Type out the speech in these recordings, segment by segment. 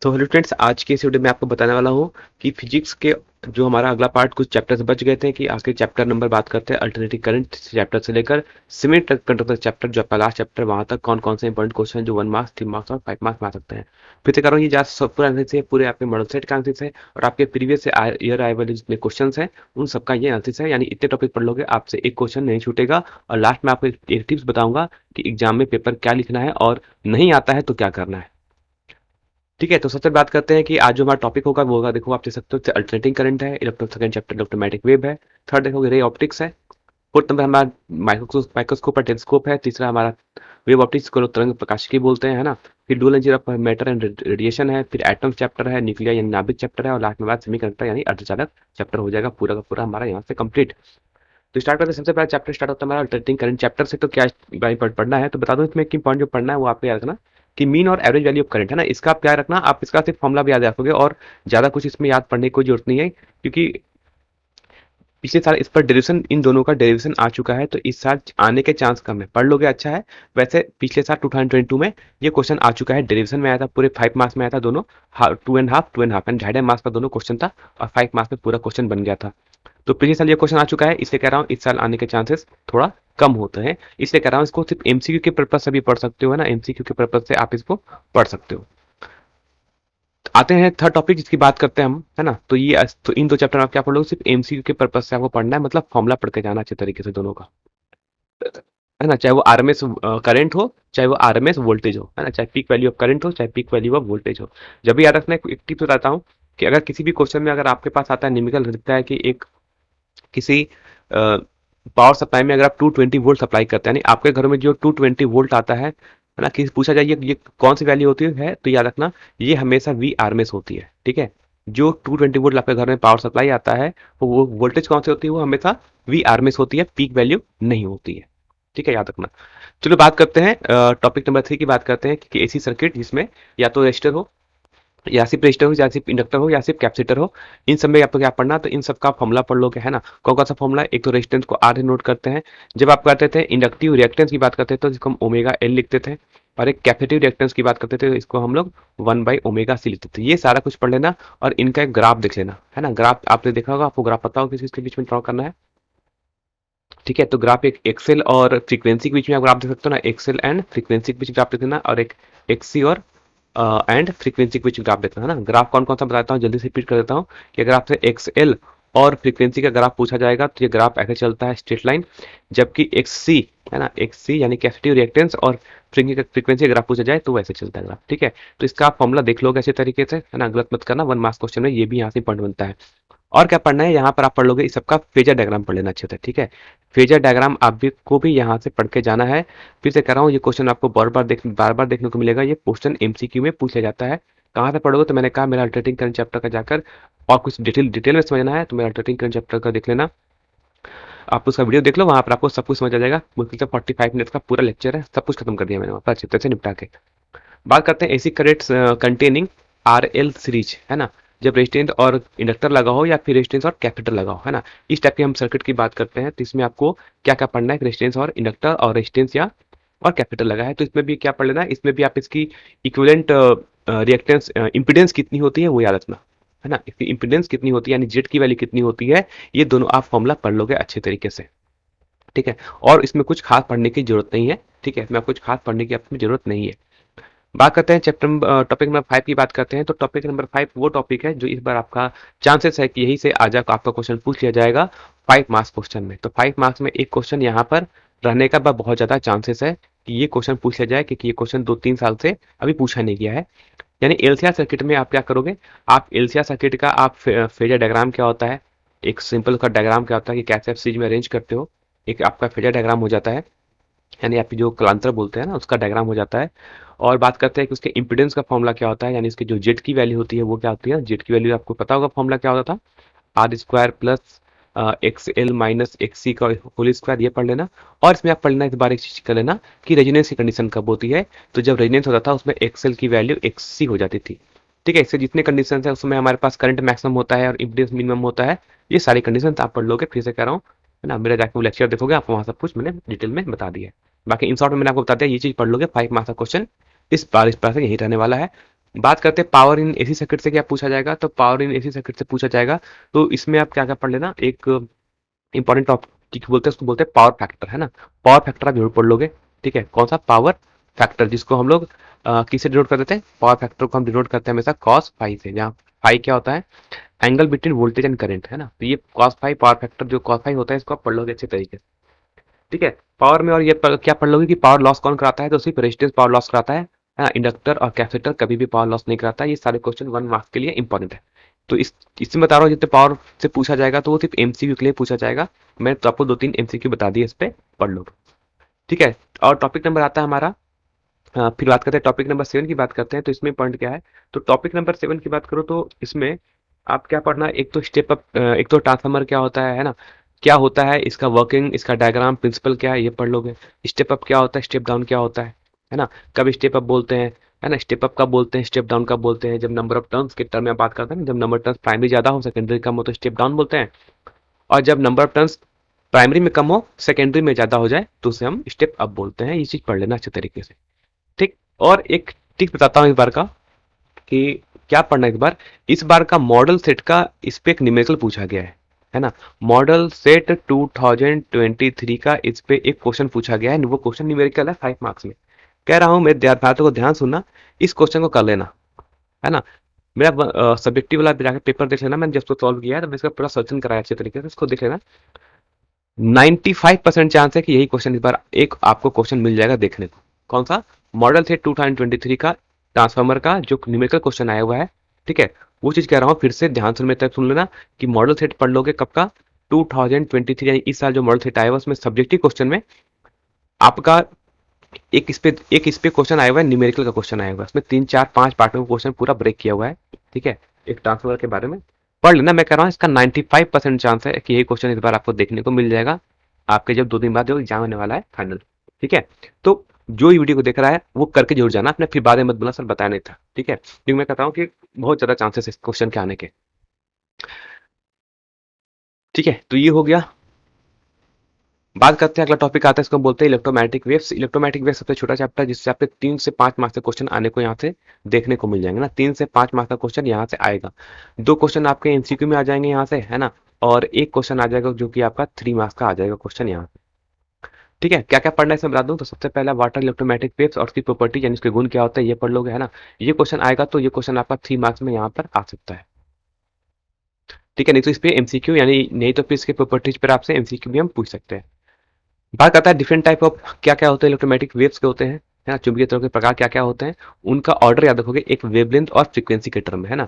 तो hello friends, आज के इस वीडियो में आपको बताने वाला हूँ कि फिजिक्स के जो हमारा अगला पार्ट कुछ चैप्टर्स बच गए थे कि आखिर चैप्टर नंबर बात करते हैं अल्टरनेटिव करंट चैप्टर से लेकर सेमी कंडक्टर चैप्टर जो आपका लास्ट चैप्टर वहां तक कौन कौन से इंपॉर्टेंट क्वेश्चन जो 1 मार्क्स 3 मार्क्स और 5 मार्क्स में आ सकते हैं। फिर से कह रहा हूँ, ये जहाँ सब पूरा एनालिसिस है, पूरे आपके मॉडल सेट का एनालिसिस है और आपके प्रीवियस ईयर आए वाले जितने क्वेश्चन हैं उन सबका ये एनालिसिस है। यानी इतने टॉपिक पढ़ लोगे आपसे एक क्वेश्चन नहीं छूटेगा। और लास्ट में आपको एक टिप्स बताऊंगा कि एग्जाम में पेपर क्या लिखना है और नहीं आता है तो क्या करना है। ठीक है, तो सबसे बात करते हैं कि आज जो हमारा टॉपिक होगा वो होगा, देखो आप देख सकते हो अल्टरनेटिंग करंट है, electro second chapter electromagnetic wave है, थर्ड देखोगे रे ऑप्टिक्स है, फोर्थ नंबर हमारा माइक्रोस्कोप और टेलीस्कोप है, तीसरा हमारा वेव ऑप्टिक्स को लोग तरंग प्रकाशिकी बोलते हैं, है ना। फिर dual nature of matter and radiation है, फिर एटम्स चैप्टर है, न्यूक्लियर यानी नाभिक चैप्टर है और लास्ट में बाद सेमीकंडक्टर यानी अर्धचालक चैप्टर हो जाएगा पूरा का पूरा हमारा यहाँ से कंप्लीट। तो स्टार्ट करते हैं, सबसे पहला चैप्टर स्टार्ट होता है हमारा अल्टरनेटिंग करंट चैप्टर से। तो क्या भाई पढ़ना है तो बता दो, इसमें की पॉइंट जो पढ़ना है वो आपको याद रखना कि मीन और एवरेज वैल्यू ऑफ करंट है ना, इसका आप क्या रखना, आप इसका सिर्फ फॉर्मूला भी याद रखोगे और ज्यादा कुछ इसमें याद पढ़ने की कोई जरूरत नहीं है, क्योंकि पिछले साल इस पर डेरिवेशन, इन दोनों का डेरिवेशन आ चुका है तो इस साल आने के चांस कम है, पढ़ लोगे अच्छा है। वैसे पिछले साल 2022 में ये क्वेश्चन आ चुका है, डेरिवेशन में आया था, पूरे 5 मार्क्स में आया था दोनों, 2.5 एंड 2.5 मार्क्स का दोनों क्वेश्चन था और 5 मार्क्स में पूरा क्वेश्चन बन गया था। तो पिछले साल ये क्वेश्चन आ चुका है, इसलिए कह रहा हूँ इस साल आने के चांसेस थोड़ा कम होते हैं, इसलिए कह रहा हूँ इसको सिर्फ एमसीक्यू के पर्पज से भी पढ़ सकते हो, है ना, एमसीक्यू के पर्पज से आप इसको पढ़ सकते हो। आते हैं थर्ड टॉपिक जिसकी बात करते हैं हम, है ना। तो ये तो इन दो चैप्टर में आप क्या पढ़ लोगे, सिर्फ एमसीक्यू के पर्पज से आपको पढ़ना है, मतलब फॉर्मुला पढ़ के जाना अच्छे तरीके से दोनों का, है ना। चाहे वो आरएमएस करंट हो, चाहे वो आरएमएस वोल्टेज हो, है ना, चाहे पीक वैल्यू ऑफ करंट हो, चाहे पीक वैल्यू ऑफ वोल्टेज हो। जब भी याद रखना है, एक टिप बताता हूँ कि अगर किसी भी क्वेश्चन में अगर आपके पास आता है न्यूमेरिकल दिखता है कि एक किसी पावर सप्लाई में अगर आप 220 वोल्ट सप्लाई करते हैं, यानी आपके घर में जो 220 वोल्ट आता है ना, कि पूछा जाए ये कौन सी वैल्यू होती है, तो याद रखना ये हमेशा वी आरएमएस होती है। ठीक है, जो 220 वोल्ट आपके घर में पावर सप्लाई आता है वो वोल्टेज कौन सी होती है, वो हमेशा वी आरएमएस होती है, पीक वैल्यू नहीं होती है। ठीक है, याद रखना। चलो बात करते हैं टॉपिक नंबर 3 की बात करते हैं कि एसी सर्किट जिसमें या तो रेजिस्टर हो, या सिर्फ रजिस्टर हो, या सिर्फ इंडक्टर हो, या सिर्फ कैपेसिटर हो, इन सब में आपको क्या पढ़ना, तो इन सब का फॉर्मूला पढ़ लोगे, है ना। कौन कौन सा फॉर्मूला, एक तो रेजिस्टेंस को आर नोट करते हैं, जब आप करते थे इंडक्टिव रिएक्टेंस की बात करते थे तो इसको हम ओमेगा एल लिखते थे, और एक कैपेसिटिव रिएक्टेंस की बात करते थे तो इसको हम लोग 1/ओमेगा सी लिखते थे। ये सारा कुछ पढ़ लेना और इनका एक ग्राफ देख लेना, है ना। ग्राफ आपने देखा होगा, आपको ग्राफ पता होगा किस किसके बीच में ड्रॉ करना है। ठीक है, तो ग्राफ एक एक्सेल और फ्रीक्वेंसी के बीच में आप ग्राफ देख सकते हो ना, एक्सेल एंड फ्रीक्वेंसी के बीच ग्राफ देख लेना, और एक एक्सी और एंड फ्रीक्वेंसी के बीच ग्राफ देखना, है ना। ग्राफ कौन कौन सा बताता हूँ, जल्दी से रिपीट कर देता हूँ कि अगर आपसे एक्सएल और फ्रीक्वेंसी का ग्राफ पूछा जाएगा तो ये ग्राफ ऐसे चलता है स्ट्रेट लाइन, जबकि एक्ससी, है ना, एक्ससी यानी कैपेसिटिव रिएक्टेंस और फ्रीक्वेंसी का ग्राफ पूछा जाए तो वैसे चलता है ग्राफ। ठीक है, तो इसका आप फॉर्मूला देख लोगे अच्छे तरीके से, है ना, गलत मत करना, 1 मार्क्स क्वेश्चन में ये भी यहाँ से पॉइंट बनता है। और क्या पढ़ना है, यहाँ पर आप पढ़ लोगे इस सबका फेजर डायग्राम पढ़ लेना अच्छे से। ठीक है, फेजर डायग्राम आप भी को भी यहाँ से पढ़ के जाना है। फिर से कह रहा हूँ, ये क्वेश्चन आपको बार बार देखने को मिलेगा, ये क्वेश्चन एमसीक्यू में पूछा जाता है। कहाँ से पढ़ोगे, तो मैंने कहा मेरा अल्टरनेटिंग करंट चैप्टर का जाकर, और कुछ डिटेल में समझना है तो मेरा अल्टरनेटिंग करंट चैप्टर का देख लेना, आप उसका वीडियो देख लो, वहां पर आपको सब कुछ समझ आ जाएगा। मुश्किल से 45 मिनट का पूरा लेक्चर है, सब कुछ खत्म कर दिया मैंने वहाँ पर अच्छी तरह से निपटा के। बात करते हैं AC currents containing RL series, है ना। जब रेजिस्टेंस और इंडक्टर लगा हो या फिर रेजिस्टेंस और कैपेसिटर लगा हो, है ना, इस टाइप के हम सर्किट की बात करते हैं, तो इसमें आपको क्या क्या पढ़ना है, रेजिस्टेंस और इंडक्टर और रेजिस्टेंस या और कैपेसिटर लगा है तो इसमें भी क्या पढ़ लेना है, इसमें भी आप इसकी इक्विवेलेंट रिएक्टेंस इंपीडेंस कितनी होती है वो याद रखना, है ना। इसकी इंपीडेंस कितनी होती है यानी जेड की वैल्यू कितनी होती है, ये दोनों आप फॉर्मूला पढ़ लोगे अच्छे तरीके से। ठीक है, और इसमें कुछ खास पढ़ने की जरूरत नहीं है। ठीक है, इसमें कुछ खास पढ़ने की आपको जरूरत नहीं है। बात करते हैं चैप्टर टॉपिक नंबर 5 की बात करते हैं, तो टॉपिक नंबर 5 वो टॉपिक है जो इस बार आपका चांसेस है कि यही से आज आपका क्वेश्चन पूछ लिया जाएगा 5 मार्क्स क्वेश्चन में। तो 5 मार्क्स में एक क्वेश्चन यहाँ पर रहने का बहुत ज्यादा चांसेस है कि ये क्वेश्चन पूछ लिया जाए, क्योंकि ये क्वेश्चन 2-3 साल से अभी पूछा नहीं गया है। यानी एलसीआर सर्किट में आप क्या करोगे, आप एलसीआर सर्किट का आप फेजर डायग्राम क्या होता है, एक सिंपल का डायग्राम क्या होता है कि कैसे आप सीरीज में अरेंज करते हो, एक आपका फेजर डायग्राम हो जाता है, यानी आप जो कलांतर बोलते हैं ना उसका डायग्राम हो जाता है। और बात करते हैं कि उसके इंपीडेंस का फॉर्मूला क्या होता है, यानी इसकी जो जेड की वैल्यू होती है वो क्या होती है, जेड की वैल्यू आपको पता होगा फॉर्मूला क्या होता था, R square plus X L minus X C का होल स्क्वायर, ये पढ़ लेना। और इसमें आप पढ़ना इस बार एक चीज कर लेना कि रेजोनेंस की कंडीशन कब होती है, तो जब रेजोनेंस होता था उसमें एक्सएल की वैल्यू एक्स सी हो जाती थी। ठीक है, इससे जितने कंडीशन है उसमें हमारे पास करंट मैक्सिमम होता है और इम्पीडेंस मिनिमम होता है, ये सारी कंडीशन आप पढ़ लोगे, फिर से कह रहा हूँ, है ना। मेरा जाके लेक्चर देखोगे आपको वहां सब कुछ मैंने डिटेल में बता दिया है। बाकी इन शॉर्ट में मैंने आपको बता दिया, ये चीज पढ़ लोगे 5 मार्क्स का क्वेश्चन इस बार से यही रहने वाला है। बात करते हैं पावर इन एसी सर्किट से क्या पूछा जाएगा, तो पावर इन एसी सर्किट से पूछा जाएगा। तो इसमें आप क्या क्या पढ़ लेना, एक इंपॉर्टेंट टॉपिक बोलते हैं, उसको बोलते हैं पावर फैक्टर, है ना। पावर फैक्टर आप जरूर पढ़ लोगे, ठीक है। कौन सा पावर फैक्टर, जिसको हम लोग किससे डिनोट कर देते हैं, पावर फैक्टर को हम डिनोट करते हैं हमेशा कॉस फाई से, जहाँ फाई क्या होता है, angle between voltage and current, है ना। तो ये कॉस फाई पावर फैक्टर जो कॉस फाई होता है, इसको आप पढ़ लोगे अच्छे तरीके से, ठीक है। पावर में और ये क्या पढ़ लोगे कि पावर लॉस कौन कराता है, तो सिर्फ रेजिस्टेंस पावर लॉस कराता है ना। इंडक्टर और कैपेसिटर कभी भी पावर लॉस नहीं कराता है। ये सारे क्वेश्चन 1 मार्क्स के लिए इंपॉर्टेंट है। तो इसमें बता रहा हूँ जितने पावर से पूछा जाएगा तो वो सिर्फ एमसीक्यू के लिए पूछा जाएगा। मैं तो आपको 2-3 एमसीक्यू बता दिए, इस पे पढ़ लो, ठीक है। और टॉपिक नंबर आता है हमारा, फिर बात करते हैं टॉपिक नंबर 7 की बात करते हैं। तो इसमें पॉइंट क्या है, तो टॉपिक नंबर 7 की बात करो तो इसमें आप क्या पढ़ना, एक तो स्टेप अप, एक तो ट्रांसफार्मर क्या होता है ना, क्या होता है इसका वर्किंग, इसका डायग्राम, प्रिंसिपल क्या है, ये पढ़ लोगे। स्टेप अप क्या होता है, स्टेप डाउन क्या होता है ना। कब स्टेप अप बोलते हैं, है ना, स्टेप अप कब बोलते हैं, स्टेप डाउन कब बोलते हैं, जब नंबर ऑफ टर्न्स के टर्म में बात करते हैं ना, जब नंबर टर्न्स प्राइमरी ज्यादा हो सेकेंडरी कम हो तो स्टेप डाउन बोलते हैं। और जब नंबर ऑफ टर्न्स प्राइमरी में कम हो सेकेंडरी में ज्यादा हो जाए तो उसे हम स्टेप अप बोलते हैं। ये चीज पढ़ लेना अच्छे तरीके से, ठीक। और एक टिप्स बताता हूँ इस बार का कि क्या पढ़ना है इस बार। इस बार का मॉडल सेट का इस पे एक न्यूमेरिकल पूछा गया है ना। मॉडल सेट 2023 का इस पे एक क्वेश्चन पूछा गया है, वो क्वेश्चन न्यूमेरिकल है 5 मार्क्स में। कह रहा हूँ मेरे विद्यार्थियों को ध्यान सुनना, इस क्वेश्चन को कर लेना, है ना। मेरा सब्जेक्टिव वाला जाकर पेपर देख लेना, मैंने जब तो सॉल्व किया है तो मैं इसका पूरा सॉल्यूशन कराया अच्छे तरीके से, इसको देख लेना। 95% चांस है कि यही क्वेश्चन इस बार एक आपको क्वेश्चन मिल जाएगा देखने को। कौन सा, मॉडल सेट 2023 का ट्रांसफार्मर का जो न्यूमेरिकल क्वेश्चन आया हुआ है, ठीक है। वो चीज कह रहा हूँ फिर से ध्यान से मेरे तक सुन लेना कि मॉडल सेट पढ़ लोगे कब का, 2023 यानी इस साल जो मॉडल सेट आया हुआ उसमें सब्जेक्टिव क्वेश्चन में आपका एक इस पे क्वेश्चन आया हुआ है, न्यूमेरिकल का क्वेश्चन आया हुआ है। इसमें 3 4 5 पार्ट में क्वेश्चन पूरा ब्रेक किया हुआ है, ठीक है। एक ट्रांसफार्मर के बारे में पढ़ लेना। मैं कह रहा हूँ इसका 95% चांस है कि यही क्वेश्चन इस बार आपको देखने को मिल जाएगा, आपके जब 2 दिन बाद जो एग्जाम होने वाला है फाइनल, ठीक है। तो जो ये वीडियो को देख रहा है वो करके जरूर जाना, अपने फिर बाद में मत बोलना सर बताया नहीं था, ठीक है, क्योंकि मैं कहता हूँ कि बहुत ज्यादा चांसेस इस क्वेश्चन के आने के, ठीक है। तो ये हो गया। बात करते हैं, अगला टॉपिक आता है, इसको बोलते हैं इलेक्ट्रोमैग्नेटिक वेव्स। इलेक्ट्रोमैग्नेटिक वेव सबसे छोटा चैप्टर है जिससे आपके 3 से 5 मार्क्स के क्वेश्चन आने को यहाँ से देखने को मिल जाएंगे ना। 3 से 5 मार्क्स का क्वेश्चन यहाँ से आएगा। 2 क्वेश्चन आपके एमसीक्यू में आ जाएंगे यहाँ से, है ना। और एक क्वेश्चन आ जाएगा जो कि आपका 3 मार्क्स का आ जाएगा क्वेश्चन यहाँ से, ठीक है। क्या क्या पढ़ना है इसमें बता दूं, तो सबसे पहला वाटर इलेक्ट्रोमैग्नेटिक वेव्स और उसकी प्रॉपर्टी यानी उसके गुण क्या होता है ये पढ़ लोगे, है ना। ये क्वेश्चन आएगा तो ये क्वेश्चन आपका 3 मार्क्स में यहाँ पर आ सकता है, ठीक है। नहीं तो इस पे एमसीक्यू यानी नहीं तो फिर इसके प्रॉपर्टीज पर आपसे एमसीक्यू भी हम पूछ सकते हैं। बात करता है डिफरेंट टाइप ऑफ क्या क्या होते हैं, इलेक्ट्रोमैग्नेटिक वेव्स के होते हैं, है ना। चुंबकीय तरंग के प्रकार क्या क्या होते हैं, उनका ऑर्डर याद रखोगे एक वेवलेंथ और फ्रीक्वेंसी के टर्म में, है ना।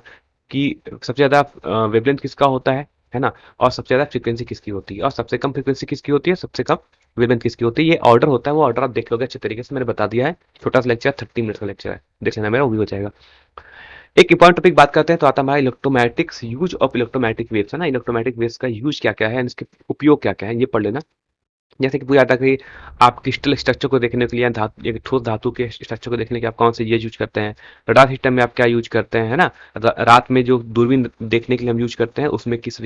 कि सबसे ज्यादा वेवलेंथ किसका होता है ना। और सबसे ज्यादा फ्रीक्वेंसी किसकी होती है, और सबसे कम फ्रीक्वेंसी किसकी होती है, सबसे कम वेवलेंथ किसकी होती है। ये ऑर्डर होता है, वो ऑर्डर आप देख लोगे अच्छे तरीके से, मैंने बता दिया है। छोटा सा लेक्चर 30 मिनट का लेक्चर है, देख लेना मेरा, वो भी हो जाएगा। एक इंपॉर्टेंट टॉपिक बात करते हैं तो आता है हमारा electromagnetics, use of electromagnetic waves, है ना। इलेक्ट्रोमैग्नेटिक वेव्स का यूज क्या क्या है, इसके उपयोग क्या क्या है, ये पढ़ लेना। जैसे कि पूछा था कि आप क्रिस्टल स्ट्रक्चर को देखने के लिए धातु, एक ठोस धातु के स्ट्रक्चर को देखने के लिए आप कौन से ये यूज करते हैं, रडार सिस्टम में आप क्या यूज करते हैं, है ना। रात में जो दूरबीन देखने के लिए हम यूज करते हैं उसमें किस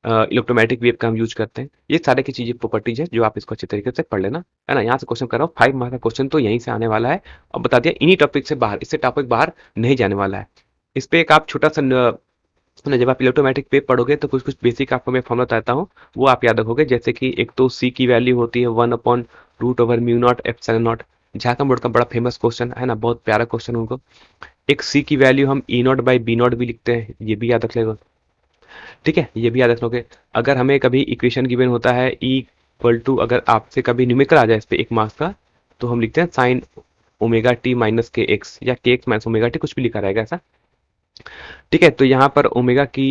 इलेक्ट्रोमैग्नेटिक वेव का हम यूज करते हैं। ये सारे की चीजें प्रॉपर्टीज है जो आप इसको अच्छे तरीके से पढ़ लेना, है ना। यहाँ से क्वेश्चन कर रहा हूँ, 5 मार्क्स का क्वेश्चन तो यहीं से आने वाला है। और बता दिया इन्हीं टॉपिक से बाहर, इससे टॉपिक बाहर नहीं जाने वाला है। इस पे एक आप छोटा सा ना, जब आप इलेक्ट्रोमैग्नेटिक वेव पढ़ोगे तो कुछ कुछ बेसिक आपको मैं फॉर्मूला बताता हूँ, वो आप याद रखोगे। जैसे कि एक तो सी की वैल्यू होती है 1/√म्यू नॉट झारखंड बोर्ड का बड़ा फेमस क्वेश्चन है ना, बहुत प्यारा क्वेश्चन उनको। एक सी की वैल्यू हम E0/B0 भी लिखते हैं, ये भी याद रख लेगा, ठीक है। ये भी याद रख लोगे। अगर हमें कभी इक्वेशन गिवन होता है E अगर आपसे कभी न्यूमेरिकल आ जाए इस पे 1 मार्क्स का, तो हम लिखते हैं साइन ओमेगा टी माइनस के एक्स, या के एक्स माइनस ओमेगा टी, कुछ भी लिखा रहेगा ऐसा, ठीक है। तो यहाँ पर ओमेगा की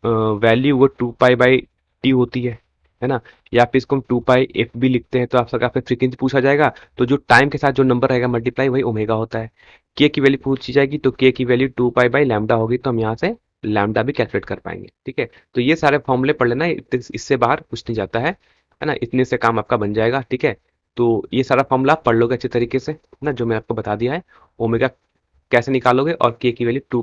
वैल्यू वो 2 पाई/टी होती है ना। या फिर इसको हम 2 पाई/एफ भी लिखते हैं। तो आपसे आपसे फ्रीक्वेंसी पूछा जाएगा तो जो टाइम के साथ जो नंबर रहेगा मल्टीप्लाई वही ओमेगा होता है। के की वैल्यू पूछी जाएगी तो के की वैल्यू 2 पाई/लैम्डा होगी, तो हम यहाँ से लैम्डा भी कैलकुलेट कर पाएंगे, ठीक है। तो ये सारे फॉर्मूले पढ़ लेना, इससे बाहर कुछ नहीं जाता है ना। इतने से काम आपका बन जाएगा, ठीक है। तो ये सारा फॉर्मूला आप पढ़ लोगे अच्छे तरीके से ना, जो मैं आपको बता दिया है। ओमेगा कैसे निकालोगे, और के की value 2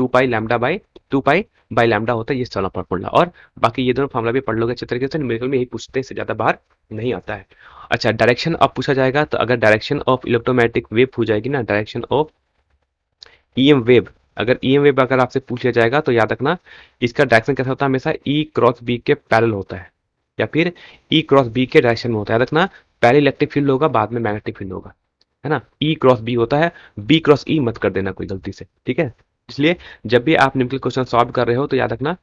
pi lambda by 2 pi lambda होता है, ये सारा फॉर्मूला। और बाकी ये दोनों फॉर्मूला भी पढ़ लोगे अच्छे तरीके से, न्यूमेरिकल में यही पूछते हैं, इससे ज्यादा बाहर नहीं आता है। अच्छा, डायरेक्शन अब पूछा जाएगा, तो अगर डायरेक्शन ऑफ इलेक्ट्रोमैग्नेटिक वेव पूछ जाएगी ना, डायरेक्शन ऑफ ईएम वेव, अगर ईएम वेव अगर आपसे पूछ लिया जाएगा तो याद रखना इसका डायरेक्शन कैसा होता है, हमेशा ई क्रॉस बी के पैरेलल होता है, या फिर ई क्रॉस बी के डायरेक्शन में होता है। याद रखना, पहले इलेक्ट्रिक फील्ड होगा, बाद में मैग्नेटिक फील्ड होगा, है ना। ई क्रॉस बी होता है, बी क्रॉस ई मत कर देना कोई गलती से, ठीक है। इसलिए जब भी आप न्यूमेरिकल क्वेश्चन सॉल्व कर रहे हो तो याद रखना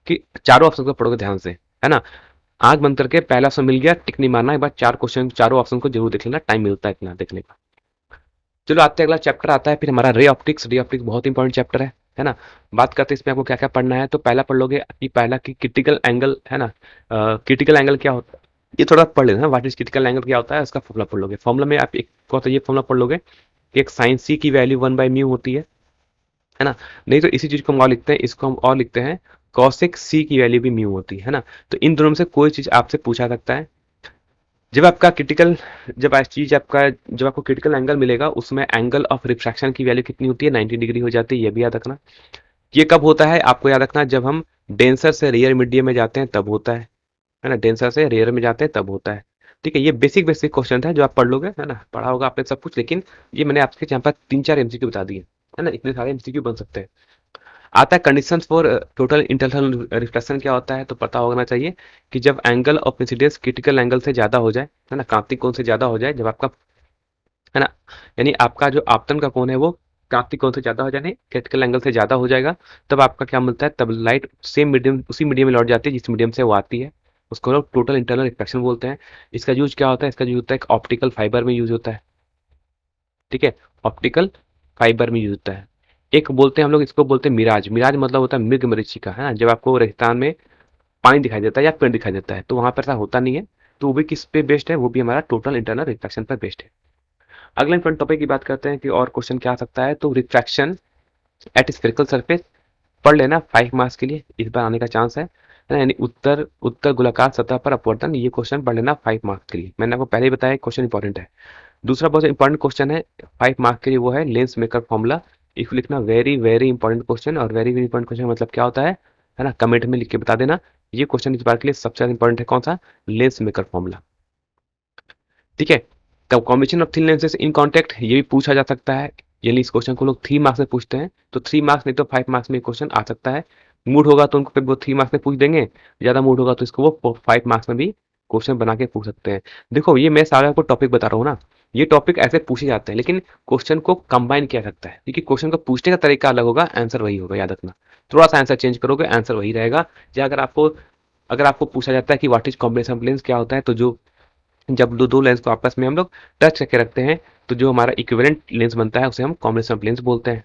कि चारों ऑप्शन को पढ़ोगे ध्यान से, है ना। आंख बंद करके पहला ऑप्शन मिल गया, टिक नहीं मारना, एक बार चार क्वेश्चन चारों ऑप्शन को जरूर देख लेना, टाइम मिलता है इतना देखने का। चलो आते हैं, अगला चैप्टर आता है फिर हमारा रे ऑप्टिक्स। रे ऑप्टिक्स बहुत इंपॉर्टेंट चैप्टर है ना। बात करते हैं इसमें आपको क्या क्या पढ़ना है। तो पहला पढ़ लोगे कि पहला की क्रिटिकल एंगल, है ना। क्रिटिकल एंगल क्या होता है ये थोड़ा पढ़ लेना, व्हाट इज क्रिटिकल एंगल क्या होता है, उसका फॉर्मूला पढ़ लोगे। फॉर्मूला में आप एक कौन सा ये फॉर्मूला पढ़ लोगे कि एक साइन सी की वैल्यू 1/μ होती है ना। नहीं तो इसी चीज को हम और लिखते हैं, इसको हम और लिखते हैं कॉसेक सी की वैल्यू भी म्यू होती है ना। तो इन दोनों में से कोई चीज आपसे पूछा सकता है। जब आपका क्रिटिकल जब आज चीज आपका जब आपको क्रिटिकल एंगल मिलेगा उसमें एंगल ऑफ रिफ्रैक्शन की वैल्यू कितनी होती है, 90 डिग्री हो जाती है, ये भी याद रखना। ये कब होता है आपको याद रखना, जब हम डेंसर से रेयर मीडियम में जाते हैं तब होता है ना। डेंसर से रेयर में जाते हैं तब होता है, ठीक है। ये बेसिक बेसिक क्वेश्चन है जो आप पढ़ लोगे, है ना। पढ़ा होगा आपने सब कुछ, लेकिन ये मैंने आपके यहाँ पर 3-4 एमसीक्यू बता दिए, है ना। इतने सारे एमसीक्यू बन सकते हैं। आता है condition for total internal reflection क्या होता है, तो पता होना चाहिए कि जब angle of incidence critical angle से ज्यादा हो जाए, है ना, क्रांतिक कोण से ज्यादा हो जाए, जब आपका, है ना, यानी आपका जो आपतन का कोण है वो क्रांतिक कोण से ज्यादा हो जाए, क्रिटिकल एंगल से ज्यादा हो जाएगा, तब आपका क्या मिलता है, तब लाइट सेम मीडियम उसी मीडियम में लौट जाती है जिस मीडियम से वो आती है, उसको लोग टोटल इंटरनल रिफ्लेक्शन बोलते हैं। इसका यूज क्या होता है, इसका यूज होता है एक ऑप्टिकल फाइबर में यूज होता है, ठीक है। ऑप्टिकल फाइबर में यूज होता है। एक बोलते हैं हम लोग, इसको बोलते हैं मिराज। मिराज मतलब होता है मृग मरीचिका, है ना। जब आपको रेगिस्तान में पानी दिखाई देता है या पेड़ दिखाई देता है तो वहां पर ऐसा होता नहीं है, तो वो भी किस पे बेस्ड है, वो भी हमारा टोटल इंटरनल रिफ्लेक्शन पर बेस्ड है। अगले इंपॉर्टेंट टॉपिक की बात करते हैं कि और क्वेश्चन क्या आ सकता है, तो रिफ्रैक्शन एट स्फेरिकल सरफेस पढ़ लेना, 5 मार्क्स के लिए इस बार आने का चांस है ना। यानी उत्तर उत्तर गोलाकार सतह पर अपवर्तन, ये क्वेश्चन पढ़ लेना 5 मार्क्स के लिए। मैंने आपको पहले ही बताया क्वेश्चन इंपॉर्टेंट है। दूसरा बहुत इंपॉर्टेंट क्वेश्चन है 5 मार्क्स के लिए, वो है लेंस मेकर फॉर्मूला। इसको लिखना, वेरी वेरी इंपॉर्टेंट क्वेश्चन। और वेरी वेरी इंपॉर्टेंट क्वेश्चन मतलब क्या होता है ना, कमेंट में लिख के बता देना। ये क्वेश्चन इस बार के लिए सबसे ज्यादा इंपॉर्टेंट है, कौन सा, लेंस मेकर फॉर्मूला, ठीक है। कब combination of thin lenses in contact, ये भी पूछा जा सकता है। यानी इस क्वेश्चन को लोग 3 मार्क्स में पूछते हैं, तो 3 मार्क्स नहीं तो 5 मार्क्स में क्वेश्चन आ सकता है। मूड होगा तो उनको फिर वो 3 मार्क्स में पूछ देंगे, ज्यादा मूड होगा तो इसको वो 5 मार्क्स में भी क्वेश्चन बना के पूछ सकते हैं। देखो ये मैं सारा आपको टॉपिक बता रहा हूँ ना, ये टॉपिक ऐसे पूछे जाते हैं, लेकिन क्वेश्चन को कंबाइन किया सकता है, क्योंकि क्वेश्चन को पूछने का तरीका अलग होगा, आंसर वही होगा, याद रखना। थोड़ा सा आंसर चेंज करोगे, आंसर वही रहेगा। या अगर आपको पूछा जाता है कि what is combination of lens क्या होता है, तो जो जब दो दो लेंस को आपस में हम लोग टच करके रखते हैं तो जो हमारा इक्विवेलेंट लेंस बनता है उसे हम कॉम्बिनेशन ऑफ लेंस बोलते हैं,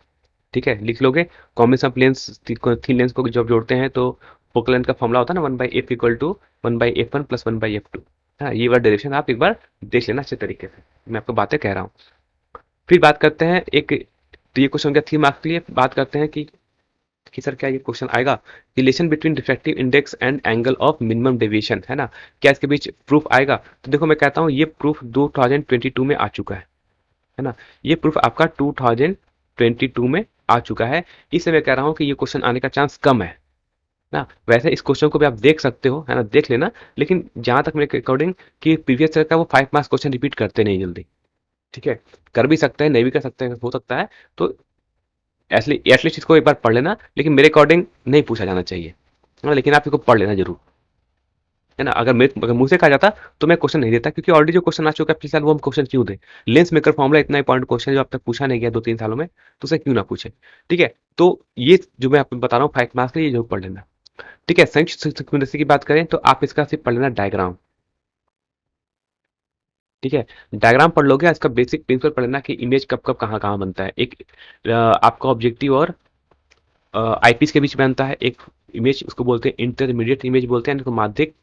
ठीक है। लिख लोगे, combination of lens, thin lens को जब जोड़ते हैं तो फोकल लेंथ का फॉर्मूला होता है ना, 1/f equal to 1/f1 plus 1/f2। हाँ, ये वाला डायरेक्शन आप एक बार देख लेना अच्छे तरीके से, मैं आपको बातें कह रहा हूँ। फिर बात करते हैं एक, तो ये क्वेश्चन क्या 3 मार्क्स के लिए, बात करते हैं कि सर क्या ये क्वेश्चन आएगा, relation between refractive index and angle of minimum deviation, है ना, क्या इसके बीच प्रूफ आएगा। तो देखो मैं कहता हूँ ये प्रूफ 2022 में आ चुका है ना। ये प्रूफ आपका 2022 में आ चुका है, इससे मैं कह रहा हूँ कि ये क्वेश्चन आने का चांस कम है ना। वैसे इस क्वेश्चन को भी आप देख सकते हो, है ना, देख लेना, लेकिन जहां तक मेरे अकॉर्डिंग कि प्रीवियस ईयर का वो 5 मार्क्स क्वेश्चन रिपीट करते नहीं जल्दी, ठीक है। कर भी सकते हैं, नहीं भी कर सकते हैं, हो सकता है। तो एटलीस्ट इसको एक बार पढ़ लेना, लेकिन मेरे अकॉर्डिंग नहीं पूछा जाना चाहिए, हाँ, लेकिन आप इसको पढ़ लेना जरूर, है ना। अगर मुंह से कहा जाता तो मैं क्वेश्चन नहीं देता, क्योंकि ऑलरेडी जो क्वेश्चन आ चुका है पिछले साल, वो हम क्वेश्चन क्यों दें। लेंस मेकर फॉर्मूला इतना इंपॉर्टेंट क्वेश्चन है जो अब तक पूछा नहीं गया 2-3 सालों में, तो उसे क्यों ना पूछे, ठीक है। तो ये जो मैं आपको बता रहा हूँ 5 मार्क्स के लिए, ये जरूर पढ़ लेना, ठीक है। संयुक्त की बात करें तो आप इसका सिर्फ पढ़ लेना डायग्राम, ठीक है। डायग्राम पढ़ लोगे, इसका बेसिक प्रिंसिपल पढ़ लेना कि इमेज कब कब कहाँ कहाँ बनता है। एक आपका ऑब्जेक्टिव और आईपीस के बीच में बनता है एक इमेज, उसको बोलते हैं इंटरमीडिएट इमेज बोलते हैं, जिसको माध्यिक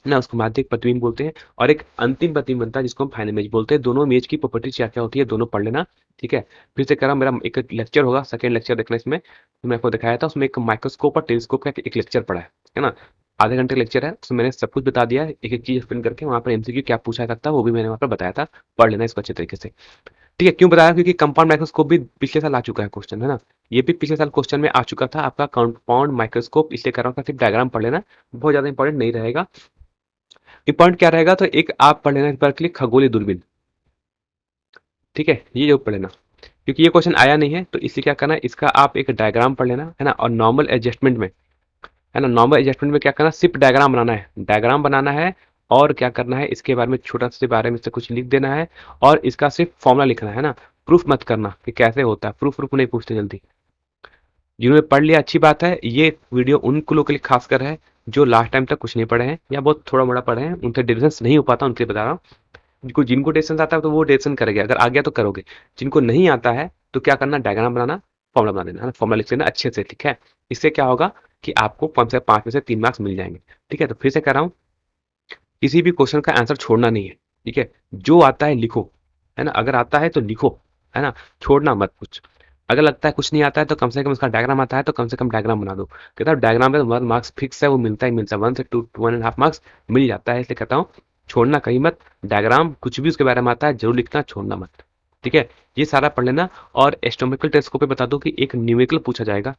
ना, उसको माध्यिक प्रतिबिंब बोलते हैं। और एक अंतिम प्रतिबिंब बनता है जिसको हम फाइनल इमेज बोलते हैं। दोनों इमेज की प्रॉपर्टीज क्या क्या होती है, दोनों पढ़ लेना, ठीक है। फिर से कह रहा हूं, मेरा एक लेक्चर होगा, सेकंड लेक्चर देखना इसमें, तो मैं आपको दिखाया था, उसमें एक माइक्रोस्कोप और टेलीस्कोप का एक लेक्चर पढ़ा है ना। आधे घंटे लेक्चर है, उसमें मैंने सब कुछ बता दिया है, एक एक चीज एक्सप्लेन करके। वहां पर एमसीक्यू क्या पूछा सकता है वो भी मैंने वहां पर बताया था, पढ़ लेना इसको अच्छे तरीके से। ठीक है, क्यों बताया, क्योंकि कंपाउंड माइक्रोस्कोप भी पिछले साल आ चुका है क्वेश्चन, है ना। ये भी पिछले साल क्वेश्चन में आ चुका था आपका कंपाउंड माइक्रोस्कोप, इसलिए कर रहा हूँ, सिर्फ डायग्राम पढ़ लेना, बहुत ज्यादा इंपॉर्टेंट नहीं रहेगा। इंपॉर्टेंट क्या रहेगा, तो एक आप पढ़ लेना इस बार के लिए खगोलीय दूरबीन। ठीक है, ये जो पढ़ लेना, क्योंकि ये क्वेश्चन आया नहीं है, तो इसलिए क्या करना, इसका आप एक डायग्राम पढ़ लेना, है ना। और नॉर्मल एडजस्टमेंट में, है ना, नॉर्मल एडजस्टमेंट में क्या करना, सिर्फ डायग्राम बनाना है, डायग्राम बनाना है। और क्या करना है, इसके बारे में छोटा से बारे में से कुछ लिख देना है, और इसका सिर्फ फॉर्मूला लिखना है ना। प्रूफ मत करना कि कैसे होता है, प्रूफ प्रूफ नहीं पूछते जल्दी। जिन्होंने पढ़ लिया अच्छी बात है, ये वीडियो उन लोगों के लिए खासकर है जो लास्ट टाइम तक कुछ नहीं पढ़े हैं या बहुत थोड़ा मोड़ा पढ़े हैं, उनसे डिफरेंस नहीं हो पाता, उनके लिए बता रहा हूँ। जिनको जिनको डिफरेंस आता है तो वो डिफरेंस करेंगे, अगर आ गया तो करोगे। जिनको नहीं आता है तो क्या करना, डायग्राम बनाना, फॉर्मुला बना देना, है ना, फॉर्मुला लिख लेना अच्छे से, ठीक है। इससे क्या होगा कि आपको कम से 5 में से 3 मार्क्स मिल जाएंगे। ठीक है, तो फिर से कह रहा हूँ, किसी भी क्वेश्चन का आंसर छोड़ना नहीं है। ठीक है, जो आता है लिखो, है ना, अगर आता है तो लिखो, है ना, छोड़ना मत कुछ। अगर लगता है कुछ नहीं आता है तो कम से कम उसका डायग्राम आता है तो कम से कम डायग्राम बना दो। कहता है डायग्राम में 1 मार्क्स फिक्स है, वो मिलता ही मिलता है, 1 से 2 1.5 मार्क्स मिल जाता है, इसलिए कहता हूँ छोड़ना कहीं मत। डायग्राम कुछ भी उसके बारे में आता है जरूर लिखना, छोड़ना मत। ठीक है, ये सारा पढ़ लेना। और एस्ट्रोनॉमिकल टेलीस्कोप पे बता दो कि एक न्यूमेरिकल पूछा जाएगा।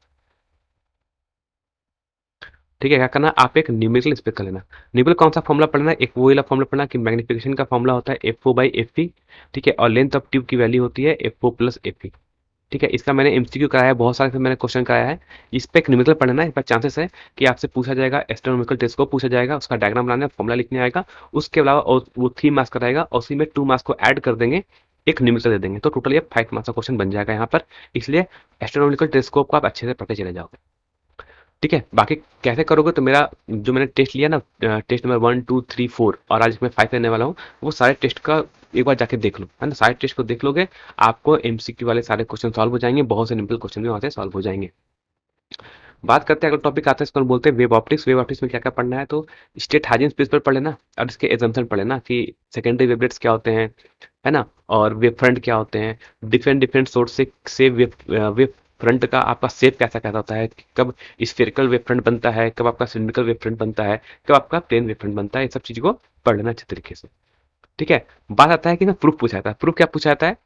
ठीक है, क्या करना, आप एक न्यूमेरिकल इस पे कर लेना। न्यूमेरिकल कौन सा फॉर्मुला पढ़ना है, एक वो वाला फॉर्मुला पढ़ना कि मैग्निफिकेशन का फॉर्मुला होता है F4/Fe। ठीक है, और लेंथ ऑफ ट्यूब की वैल्यू होती है F4 + Fe। ठीक है, इसका मैंने एमसीक्यू कराया है, बहुत सारे से मैंने क्वेश्चन कराया है। इस पे एक न्यूमेरिकल पढ़ना है, इस पर चांसेस है कि आपसे पूछा जाएगा, एस्ट्रोनॉमिकल टेलीस्कोप पूछा जाएगा, उसका डायग्राम बनाना है, फॉर्मुला लिखने आएगा। उसके अलावा और वो 3 मार्क्स का रहेगा, और उसी में 2 मार्क्स को ऐड कर देंगे, एक न्यूमेरिकल दे देंगे, तो टोटल ये 5 मार्क्स का क्वेश्चन बन जाएगा यहाँ पर। इसलिए एस्ट्रोनॉमिकल टेलीस्कोप को आप अच्छे से पढ़ते चले जाओगे। ठीक है, बाकी कैसे करोगे, तो मेरा जो मैंने टेस्ट लिया ना, टेस्ट नंबर 1 2 3 4, और आज मैं 5 लेने वाला हूँ, वो सारे टेस्ट का एक बार जाके देख लो, है ना, सारे टेस्ट को देख लोगे, आपको एमसीक्यू वाले सारे क्वेश्चन सॉल्व हो जाएंगे, बहुत से सिंपल क्वेश्चन भी वहां से सॉल्व हो जाएंगे। बात करते हैं, अगला टॉपिक आता है, इसको हम बोलते हैं वेव ऑप्टिक्स। वेव ऑप्टिक्स में क्या क्या पढ़ना है, तो स्टेट हाइजीन स्पेस पर पढ़ लेना, और इसके एजम्पशन पढ़ लेना कि सेकेंडरी वेवलेट्स क्या होते हैं, है ना, और वेव फ्रंट क्या होते हैं, डिफरेंट डिफरेंट सोर्स से वेव फ्रंट का आपका शेप कैसा कैसा होता है, कब स्फेरिकल वेव फ्रंट बनता है, कब आपका सिलिंड्रिकल वेव फ्रंट बनता है, कब आपका प्लेन वेव फ्रंट बनता है, ये सब चीज को पढ़ लेना अच्छे तरीके से। ठीक है, बात आता है कि ना प्रूफ पूछा जाता है, प्रूफ क्या पूछा जाता है,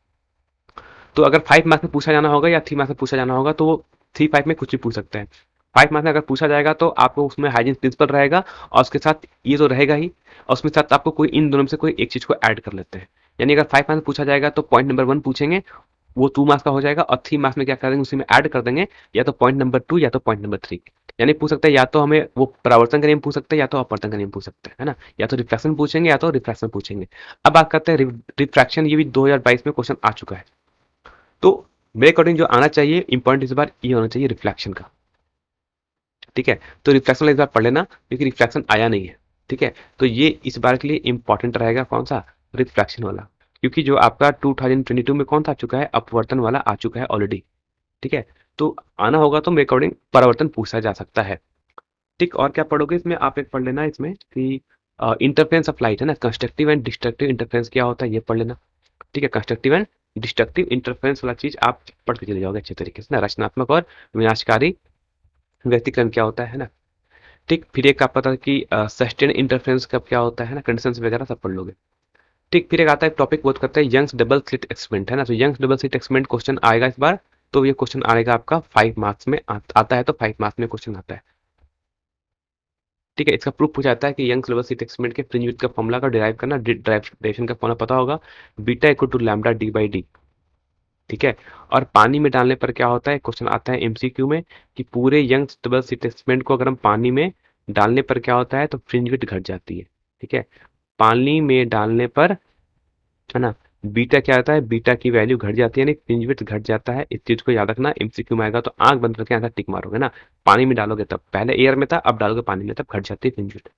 तो अगर 5 मार्क्स में पूछा जाना होगा या 3 मार्क्स में पूछा जाना होगा, तो वो 3 5 में कुछ भी पूछ सकते हैं। 5 मार्क्स में अगर पूछा जाएगा तो आपको उसमें हाइजीन प्रिंसिपल रहेगा, और उसके साथ ये तो रहेगा ही, और उसमें साथ आपको कोई इन दोनों में से कोई एक चीज को ऐड कर लेते हैं। यानी अगर 5 मार्क्स में पूछा जाएगा तो पॉइंट नंबर 1 पूछेंगे, वो 2 मार्क्स का हो जाएगा, और 3 मार्क्स में क्या करेंगे, उसी में ऐड कर देंगे, या तो पॉइंट नंबर 2 या तो पॉइंट नंबर 3। यानी पूछ सकते हैं, या तो हमें वो परावर्तन का नियम पूछ सकते हैं, या तो अपवर्तन का नियम पूछ सकते हैं, है ना, या तो रिफ्लेक्शन पूछेंगे या तो रिफ्रैक्शन पूछेंगे। अब बात करते हैं रिफ्रैक्शन, ये भी 2022 में क्वेश्चन आ चुका है। तो मेरे अकॉर्डिंग जो आना चाहिए इंपॉर्टेंट इस बार ये होना चाहिए रिफ्लेक्शन का। ठीक है, तो रिफ्लेक्शन वाला इस बार पढ़ लेना, क्योंकि रिफ्लेक्शन आया नहीं है। ठीक है, तो ये इस बार के लिए इंपॉर्टेंट रहेगा, कौन सा, रिफ्लेक्शन वाला, क्योंकि जो आपका 2022 में कौन सा आ चुका है, अपवर्तन वाला आ चुका है ऑलरेडी। ठीक है, तो आना होगा तो मेरे अकॉर्डिंग परावर्तन पूछा जा सकता है। ठीक, और क्या पढ़ोगे इसमें, आप एक पढ़ लेना इसमें कि इंटरफेरेंस ऑफ लाइट, है ना, कंस्ट्रक्टिव एंड डिस्ट्रक्टिव इंटरफेरेंस क्या होता है, ये पढ़ लेना। ठीक है, कंस्ट्रक्टिव एंड डिस्ट्रक्टिव इंटरफेरेंस वाला चीज आप पढ़ के चले जाओगे अच्छे तरीके से ना, रचनात्मक और विनाशकारी व्यतिकरण क्या होता है ना। ठीक, फिर एक आप पता है कि सस्टेन इंटरफेरेंस कब क्या होता है ना, कंडीशंस वगैरह सब पढ़ लोगे। ठीक, फिर एक आता है टॉपिक, बहुत करते हैं यंग्स डबल स्लिट एक्सपेरिमेंट, है ना, तो Young's double slit experiment question आएगा इस बार। तो ये क्वेश्चन आएगा आपका 5 मार्क्स में, आता है तो 5 मार्क्स में क्वेश्चन आता है। ठीक है, इसका प्रूफ पूछा जाता है कि यंग्स डबल स्लिट एक्सपेरिमेंट के फ्रिंज विड्थ का फॉर्मूला का डिराइव करना, डेरिवेशन का फॉर्मूला पता होगा, beta equal to lambda d/d। ठीक है, और पानी में डालने पर क्या होता है, क्वेश्चन आता है एमसीक्यू में कि पूरे यंग डबल स्लिट एक्सपेरिमेंट को अगर हम पानी में डालने पर क्या होता है, तो फ्रिंज विड्थ घट जाती है। ठीक है, पानी में डालने पर, है ना, बीटा क्या आता है, बीटा की वैल्यू घट जाती है, यानी फ्रिंज विड्थ घट जाता है, इस चीज को याद रखना, एमसीक्यू में आएगा तो आंख बंद करके आंसर टिक मारोगे ना। पानी में डालोगे तब, पहले एयर में था, अब डालोगे पानी में, तब घट जाती है फ्रिंज विड्थ।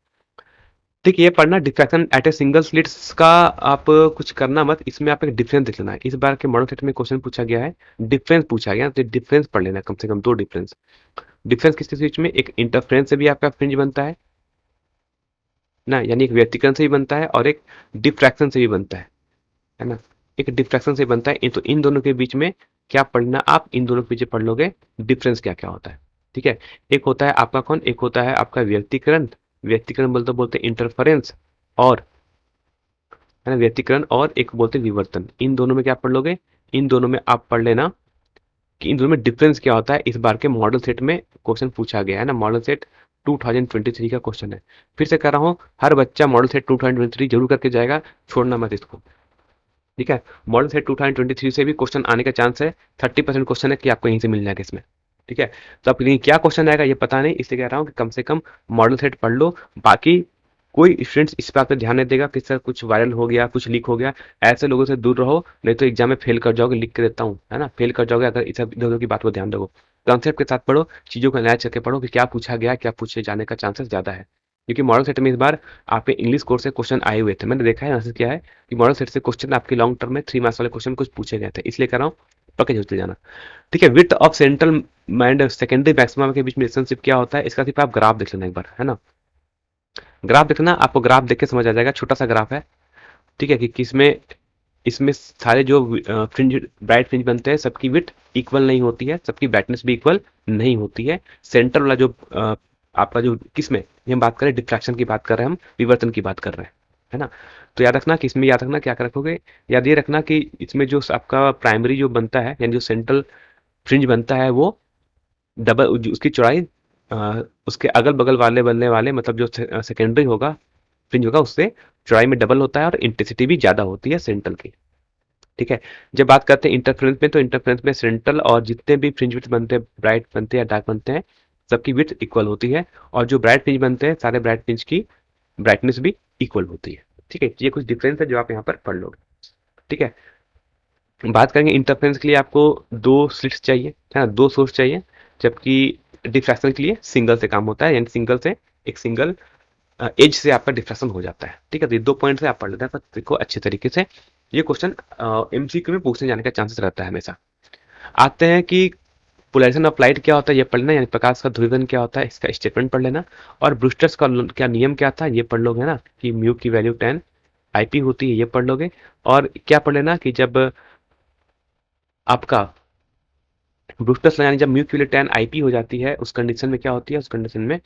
ठीक, ये पढ़ना diffraction at a single slits का, आप कुछ करना मत, इसमें आप एक डिफरेंस देख लेना है, इस बार के मॉडल सेट में क्वेश्चन पूछा गया है, डिफरेंस पूछा गया, तो डिफरेंस पढ़ लेना, कम से कम 2 डिफरेंस। डिफरेंस किसके बीच में, एक इंटरफ्रेंस से भी आपका फ्रिंज बनता है ना, यानी एक व्यतिकरण से भी बनता है, और एक डिफ्रैक्शन से भी बनता है ना, एक डिफ्रैक्शन से बनता है, तो इन दोनों के बीच में क्या पढ़ना, आप इन दोनों के पीछे पढ़ लोगे डिफरेंस क्या क्या होता है। ठीक है, एक होता है आपका कौन, एक होता है आपका व्यतिकरण, व्यतिकरण बोलते बोलते इंटरफेरेंस, और है ना, व्यतिकरण और एक बोलते हैं विवर्तन। इन दोनों में क्या पढ़ लोगे, इन दोनों में आप पढ़ लेना कि इन दोनों में डिफरेंस क्या होता है। इस बार के मॉडल सेट में क्वेश्चन पूछा गया है ना, मॉडल सेट 2023 का क्वेश्चन है। फिर से कह रहा हूँ, हर बच्चा मॉडल सेट 2023 जरूर करके जाएगा, छोड़ना मत इसको। ठीक है, मॉडल सेट 2023 से भी क्वेश्चन आने का चांस है, 30% क्वेश्चन है कि आपको यहीं से मिल जाएगा इसमें। ठीक है, तो अब क्या क्वेश्चन आएगा ये पता नहीं, इसलिए कह रहा हूँ कि कम से कम मॉडल सेट पढ़ लो। बाकी कोई स्टूडेंट्स इस बात पर ध्यान नहीं देगा कि सर कुछ वायरल हो गया, कुछ लीक हो गया, ऐसे लोगों से दूर रहो, नहीं तो एग्जाम में फेल कर जाओगे। लिख के देता हूँ, है ना, फेल कर जाओगे अगर इस इधर उधर की बात को ध्यान रखो। कॉन्सेप्ट के साथ पढ़ो, चीजों को एनालाइज करके पढ़ो कि क्या पूछा गया, क्या पूछे जाने का चांसेस ज्यादा है। क्योंकि मॉडल सेट में इस बार आपके इंग्लिश कोर्स से क्वेश्चन आए हुए थे, मैंने देखा है मैसेज किया है कि मॉडल सेट से क्वेश्चन आपके लॉन्ग टर्म में 3 मार्क्स वाले क्वेश्चन कुछ पूछे गए थे, इसलिए कर रहा हूँ पक्के झूठते जाना। ठीक है, width of central and secondary maximum के बीच में रिलेशनशिप क्या होता है, इसका सिर्फ आप ग्राफ देख लेना एक बार, है ना। ग्राफ देखना, आपको ग्राफ देख के समझ आ जाएगा, छोटा सा ग्राफ है। ठीक है, कि किसमें इसमें सारे जो फ्रिंज ब्राइट फ्रिंज बनते हैं सबकी विड्थ इक्वल नहीं होती है, सबकी ब्राइटनेस भी इक्वल नहीं होती है। सेंटर वाला जो आपका जो किसमें ये हम बात करें, डिफ्रैक्शन की बात कर रहे हैं, हम विवर्तन की बात कर रहे हैं, है ना। तो याद रखना कि इसमें, याद रखना क्या रखोगे, याद ये रखना कि इसमें जो आपका प्राइमरी जो बनता है यानी जो सेंट्रल फ्रिंज बनता है वो डबल, उसकी चौड़ाई उसके अगल बगल वाले बनने वाले मतलब जो सेकेंडरी होगा फ्रिंज होगा उससे चौड़ाई में डबल होता है और इंटेंसिटी भी ज्यादा होती है सेंट्रल की। ठीक है, जब बात करते हैं इंटरफ्रेंस में, तो इंटरफ्रेंस में सेंट्रल और जितने भी फ्रिंज विड्थ बनते हैं, ब्राइट बनते हैं या डार्क बनते हैं, सबकी विड्थ इक्वल होती है। और जो ब्राइट फ्रिंज बनते हैं सारे ब्राइट फ्रिंज की ब्राइटनेस भी इक्वल होती है। ठीक है, ये कुछ डिफरेंस है जो आप यहाँ पर पढ़ लोगे। ठीक है, बात करेंगे इंटरफ्रेंस के लिए आपको 2 स्लिट्स चाहिए, है ना, 2 सोर्स चाहिए, जबकि डिफ्रैक्शन के लिए सिंगल से काम होता है, यानी सिंगल से एक सिंगल एज से आपका डिफ्रैक्शन हो जाता है। ठीक है, तो ये 2 पॉइंट से आप पढ़ लेते हैं, पर देखो अच्छे तरीके से ये क्वेश्चन एमसीक्यू में पूछने जाने का चांसेस रहता है हमेशा। आते हैं कि पोलराइजेशन ऑफ लाइट क्या होता है, ये पढ़ लेना, यानी प्रकाश का ध्रुवीकरण क्या होता है, इसका स्टेटमेंट पढ़ लेना। और ब्रूस्टर्स का क्या नियम क्या था ये पढ़ लोगे, है ना, कि म्यू की वैल्यू 10 आईपी होती है, ये पढ़ लोगे। और क्या पढ़ लेना कि जब आपका ब्रूस्टर्स यानी जब म्यू की वैल्यू 10 आईपी हो जाती है, उस कंडीशन में क्या होती है, उस कंडीशन में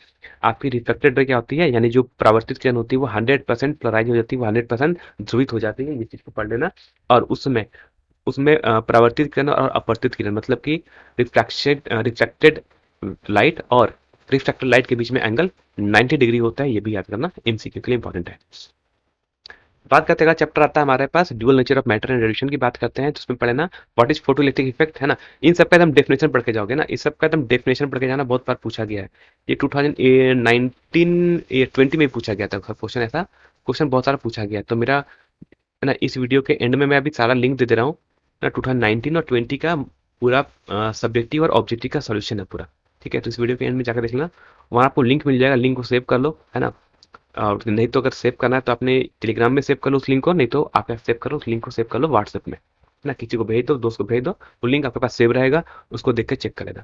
आपकी रिफ्लेक्टेड रे क्या होती है, यानी जो परावर्तित किरण होती है वो 100% पोलराइज हो जाती है, वो 100% ध्रुवित हो जाती है, ये चीज को पढ़ लेना। और उसमें उसमें परावर्तित किरण और अपवर्तित किरण मतलब कि रिफ्लेक्टेड लाइट और रिफ्लेक्टेड लाइट के बीच में एंगल 90 डिग्री होता है, ये भी याद करना, एमसीक्यू के लिए इंपॉर्टेंट है। बात करते हैं, चैप्टर आता है हमारे पास dual nature of matter and radiation की बात करते हैं, तो उसमें पढ़े ना व्हाट इज फोटोइलेक्ट्रिक इफेक्ट, है ना। इन सब का एकदम डेफिनेशन पढ़ के जाओगे ना, इस सब का एकदम डेफिनेशन पढ़ के जाना, बहुत बार पूछा गया है। ये 2019 में पूछा गया था क्वेश्चन, ऐसा क्वेश्चन बहुत सारा पूछा गया है। तो मेरा, है ना, इस वीडियो के एंड में मैं अभी सारा लिंक दे दे रहा हूँ ना, 2019 और 20 का पूरा सब्जेक्टिव और ऑब्जेक्टिव का सोल्यूशन है पूरा। ठीक है, तो इस वीडियो के एंड में जाकर देख लेना, वहाँ आपको लिंक मिल जाएगा, लिंक को सेव कर लो, है ना। और नहीं तो अगर सेव करना है तो अपने टेलीग्राम में सेव कर लो उस लिंक को, नहीं तो आप सेव करो उस लिंक को, सेव कर लो व्हाट्सएप में, है ना, किसी को भेज दो, दोस्त को भेज दो, वो लिंक आपके पास सेव रहेगा, उसको देख के चेक कर लेना।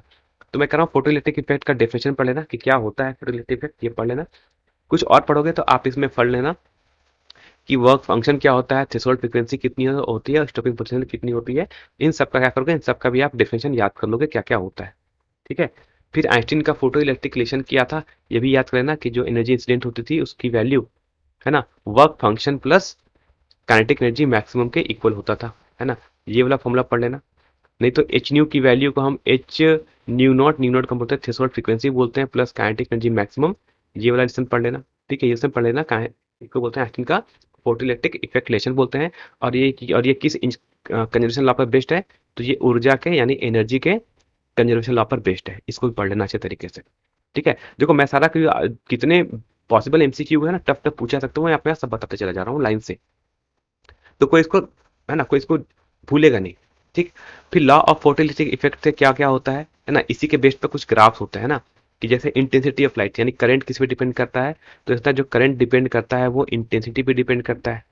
तो मैं कह रहा हूँ फोटोइलेक्ट्रिक इफेक्ट का डेफिनेशन पढ़ लेना कि क्या होता है फोटोइलेक्ट्रिक इफेक्ट, ये पढ़ लेना। कुछ और पढ़ोगे तो आप इसमें पढ़ लेना कि वर्क फंक्शन क्या होता है, थ्रेशोल्ड फ्रीक्वेंसी कितनी होती है, स्टॉपिंग पोटेंशियल कितनी होती है। इन सब का क्या करोगे, इन सब का भी आप डेफिनेशन याद कर लोगे क्या क्या होता है। ठीक है, फिर आइंस्टीन का फोटो इलेक्ट्रिक रिलेशन किया था, ये भी याद कर लेना कि जो एनर्जी इंसिडेंट होती थी उसकी वैल्यू, है ना, work function plus kinetic energy maximum के इक्वल होता था, है ना, ये वाला फॉर्मूला पढ़ लेना। नहीं तो एच न्यू की वैल्यू को हम एच न्यू नॉट का बोलते हैं, थ्रेशोल्ड फ्रीक्वेंसी बोलते हैं, प्लस काइनेटिक एनर्जी मैक्सिमम, ये वाला लेसन पढ़ लेना। ठीक है, ये सब पढ़ लेना, इसको बोलते हैं आइंस्टीन का फोटोइलेक्ट्रिक इफेक्ट रिलेशन बोलते हैं। और ये किस कंजर्वेशन लॉ पर बेस्ड है, तो ये ऊर्जा के यानी एनर्जी के कंजर्वेशन लॉ पर बेस्ड है, इसको भी पढ़ लेना अच्छे तरीके से। ठीक है, देखो मैं सारा कितने पॉसिबल एमसीक्यू है ना, टफ टफ पूछा सकता हूँ, मैं आपको सब बताते चला जा रहा हूँ लाइन से, तो कोई इसको, है ना, कोई इसको भूलेगा नहीं। ठीक, फिर लॉ ऑफ फोटोइलेक्ट्रिक इफेक्ट से क्या क्या होता है ना, इसी के बेस पर कुछ ग्राफ्स होते हैं ना, कि जैसे इंटेंसिटी ऑफ लाइट यानी करंट किस पे डिपेंड करता है, तो इसका जो करंट डिपेंड करता है वो इंटेंसिटी पे डिपेंड करता है।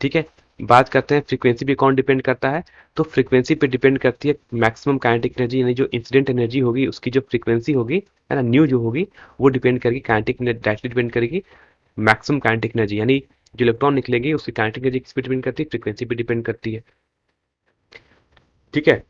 ठीक है, बात करते हैं फ्रीक्वेंसी पे कौन डिपेंड करता है, तो फ्रीक्वेंसी पे डिपेंड करती है मैक्सिमम काइनेटिक एनर्जी, यानी जो इंसिडेंट एनर्जी होगी उसकी जो फ्रीक्वेंसी होगी, है ना, न्यू जो होगी वो डिपेंड करेगी काइनेटिक डायरेक्टली डिपेंड करेगी मैक्सिमम काइनेटिक एनर्जी, यानी जो इलेक्ट्रॉन निकलेगी उसकी काइनेटिक एनर्जी किस पे डिपेंड करती है, फ्रीक्वेंसी पे डिपेंड करती है। ठीक है,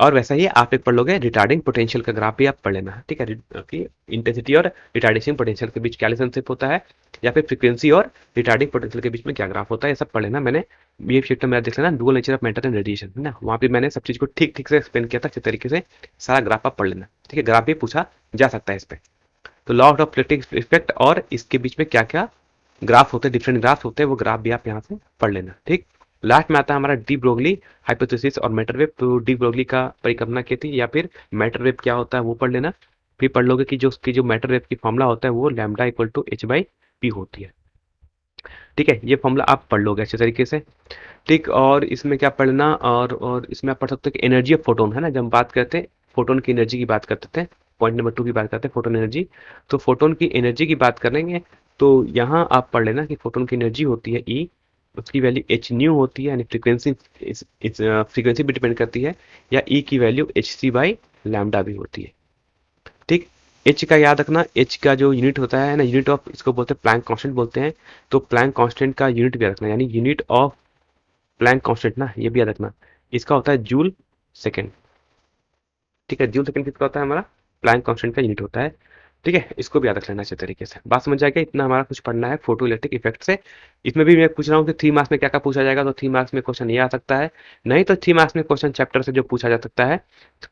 और वैसा ही आप एक पढ़ लोगे रिटार्डिंग पोटेंशियल का ग्राफ भी आप पढ़ लेना, ठीक है, कि इंटेंसिटी और रिटार्डेशन पोटेंशियल के बीच क्या रिलेशनशिप होता है, या फिर फ्रीक्वेंसी और रिटार्डिंग पोटेंशियल के बीच में क्या ग्राफ होता है, ये सब पढ़ लेना। मैंने ये चैप्टर मेरा देख लेना, dual nature of matter and radiation, है ना, वहाँ पे मैंने सब चीज को ठीक ठीक से एक्सप्लेन किया था, अच्छे तरीके से सारा ग्राफ आप पढ़ लेना, ठीक है। ग्राफ भी पूछा जा सकता है इस पे। तो लॉ ऑफ इलेक्ट्रिक इफेक्ट और इसके बीच में क्या क्या ग्राफ होते हैं, डिफरेंट ग्राफ होते हैं, वो ग्राफ भी आप यहाँ से पढ़ लेना, ठीक। लास्ट में आता है हमारा डी ब्रोगली हाइपोथेसिस और मैटर वेव। तो डी ब्रोगली का परिकल्पना की थी, या फिर मैटर वेव क्या होता है वो पढ़ लेना। फिर पढ़ लोगे कि जो उसकी जो मैटर वेव की फॉर्मूला होता है वो lambda equal to h by p होती है, ठीक है। ये फॉर्मूला आप पढ़ लोगे अच्छे तरीके से, ठीक। और इसमें क्या पढ़ना, और इसमें आप पढ़ सकते हो कि एनर्जी ऑफ फोटोन, है ना, जब हम बात करते हैं फोटोन की एनर्जी की बात करते थे, पॉइंट नंबर 2 की बात करते हैं फोटोन एनर्जी। तो फोटोन की एनर्जी की बात करेंगे तो यहाँ आप पढ़ लेना कि फोटोन की एनर्जी होती है ई, उसकी वैल्यू एच न्यू होती है, यानी फ्रीक्वेंसी फ्रीक्वेंसी भी डिपेंड करती है, या ई की value h c by lambda भी होती है, ठीक। एच का याद रखना, एच का जो यूनिट होता है ना, यूनिट ऑफ इसको बोलते हैं प्लैंक कांस्टेंट बोलते हैं। तो प्लैंक कांस्टेंट का यूनिट भी रखना, यानी यूनिट ऑफ प्लैंक कांस्टेंट ना, ये भी याद रखना, इसका होता है जूल सेकंड, ठीक है। जूल सेकंड किसका होता है, हमारा प्लैंक कांस्टेंट का यूनिट होता है, ठीक है। इसको भी याद रख लेना अच्छे तरीके से। बात समझ जाएगा, इतना हमारा कुछ पढ़ना है फोटो इलेक्ट्रिक इफेक्ट से। इसमें भी मैं पूछ रहा हूँ कि 3 मार्क्स में क्या क्या पूछा जाएगा, तो 3 मार्क्स में क्वेश्चन ये आ सकता है, नहीं तो 3 मार्क्स में क्वेश्चन चैप्टर से जो पूछा जा सकता है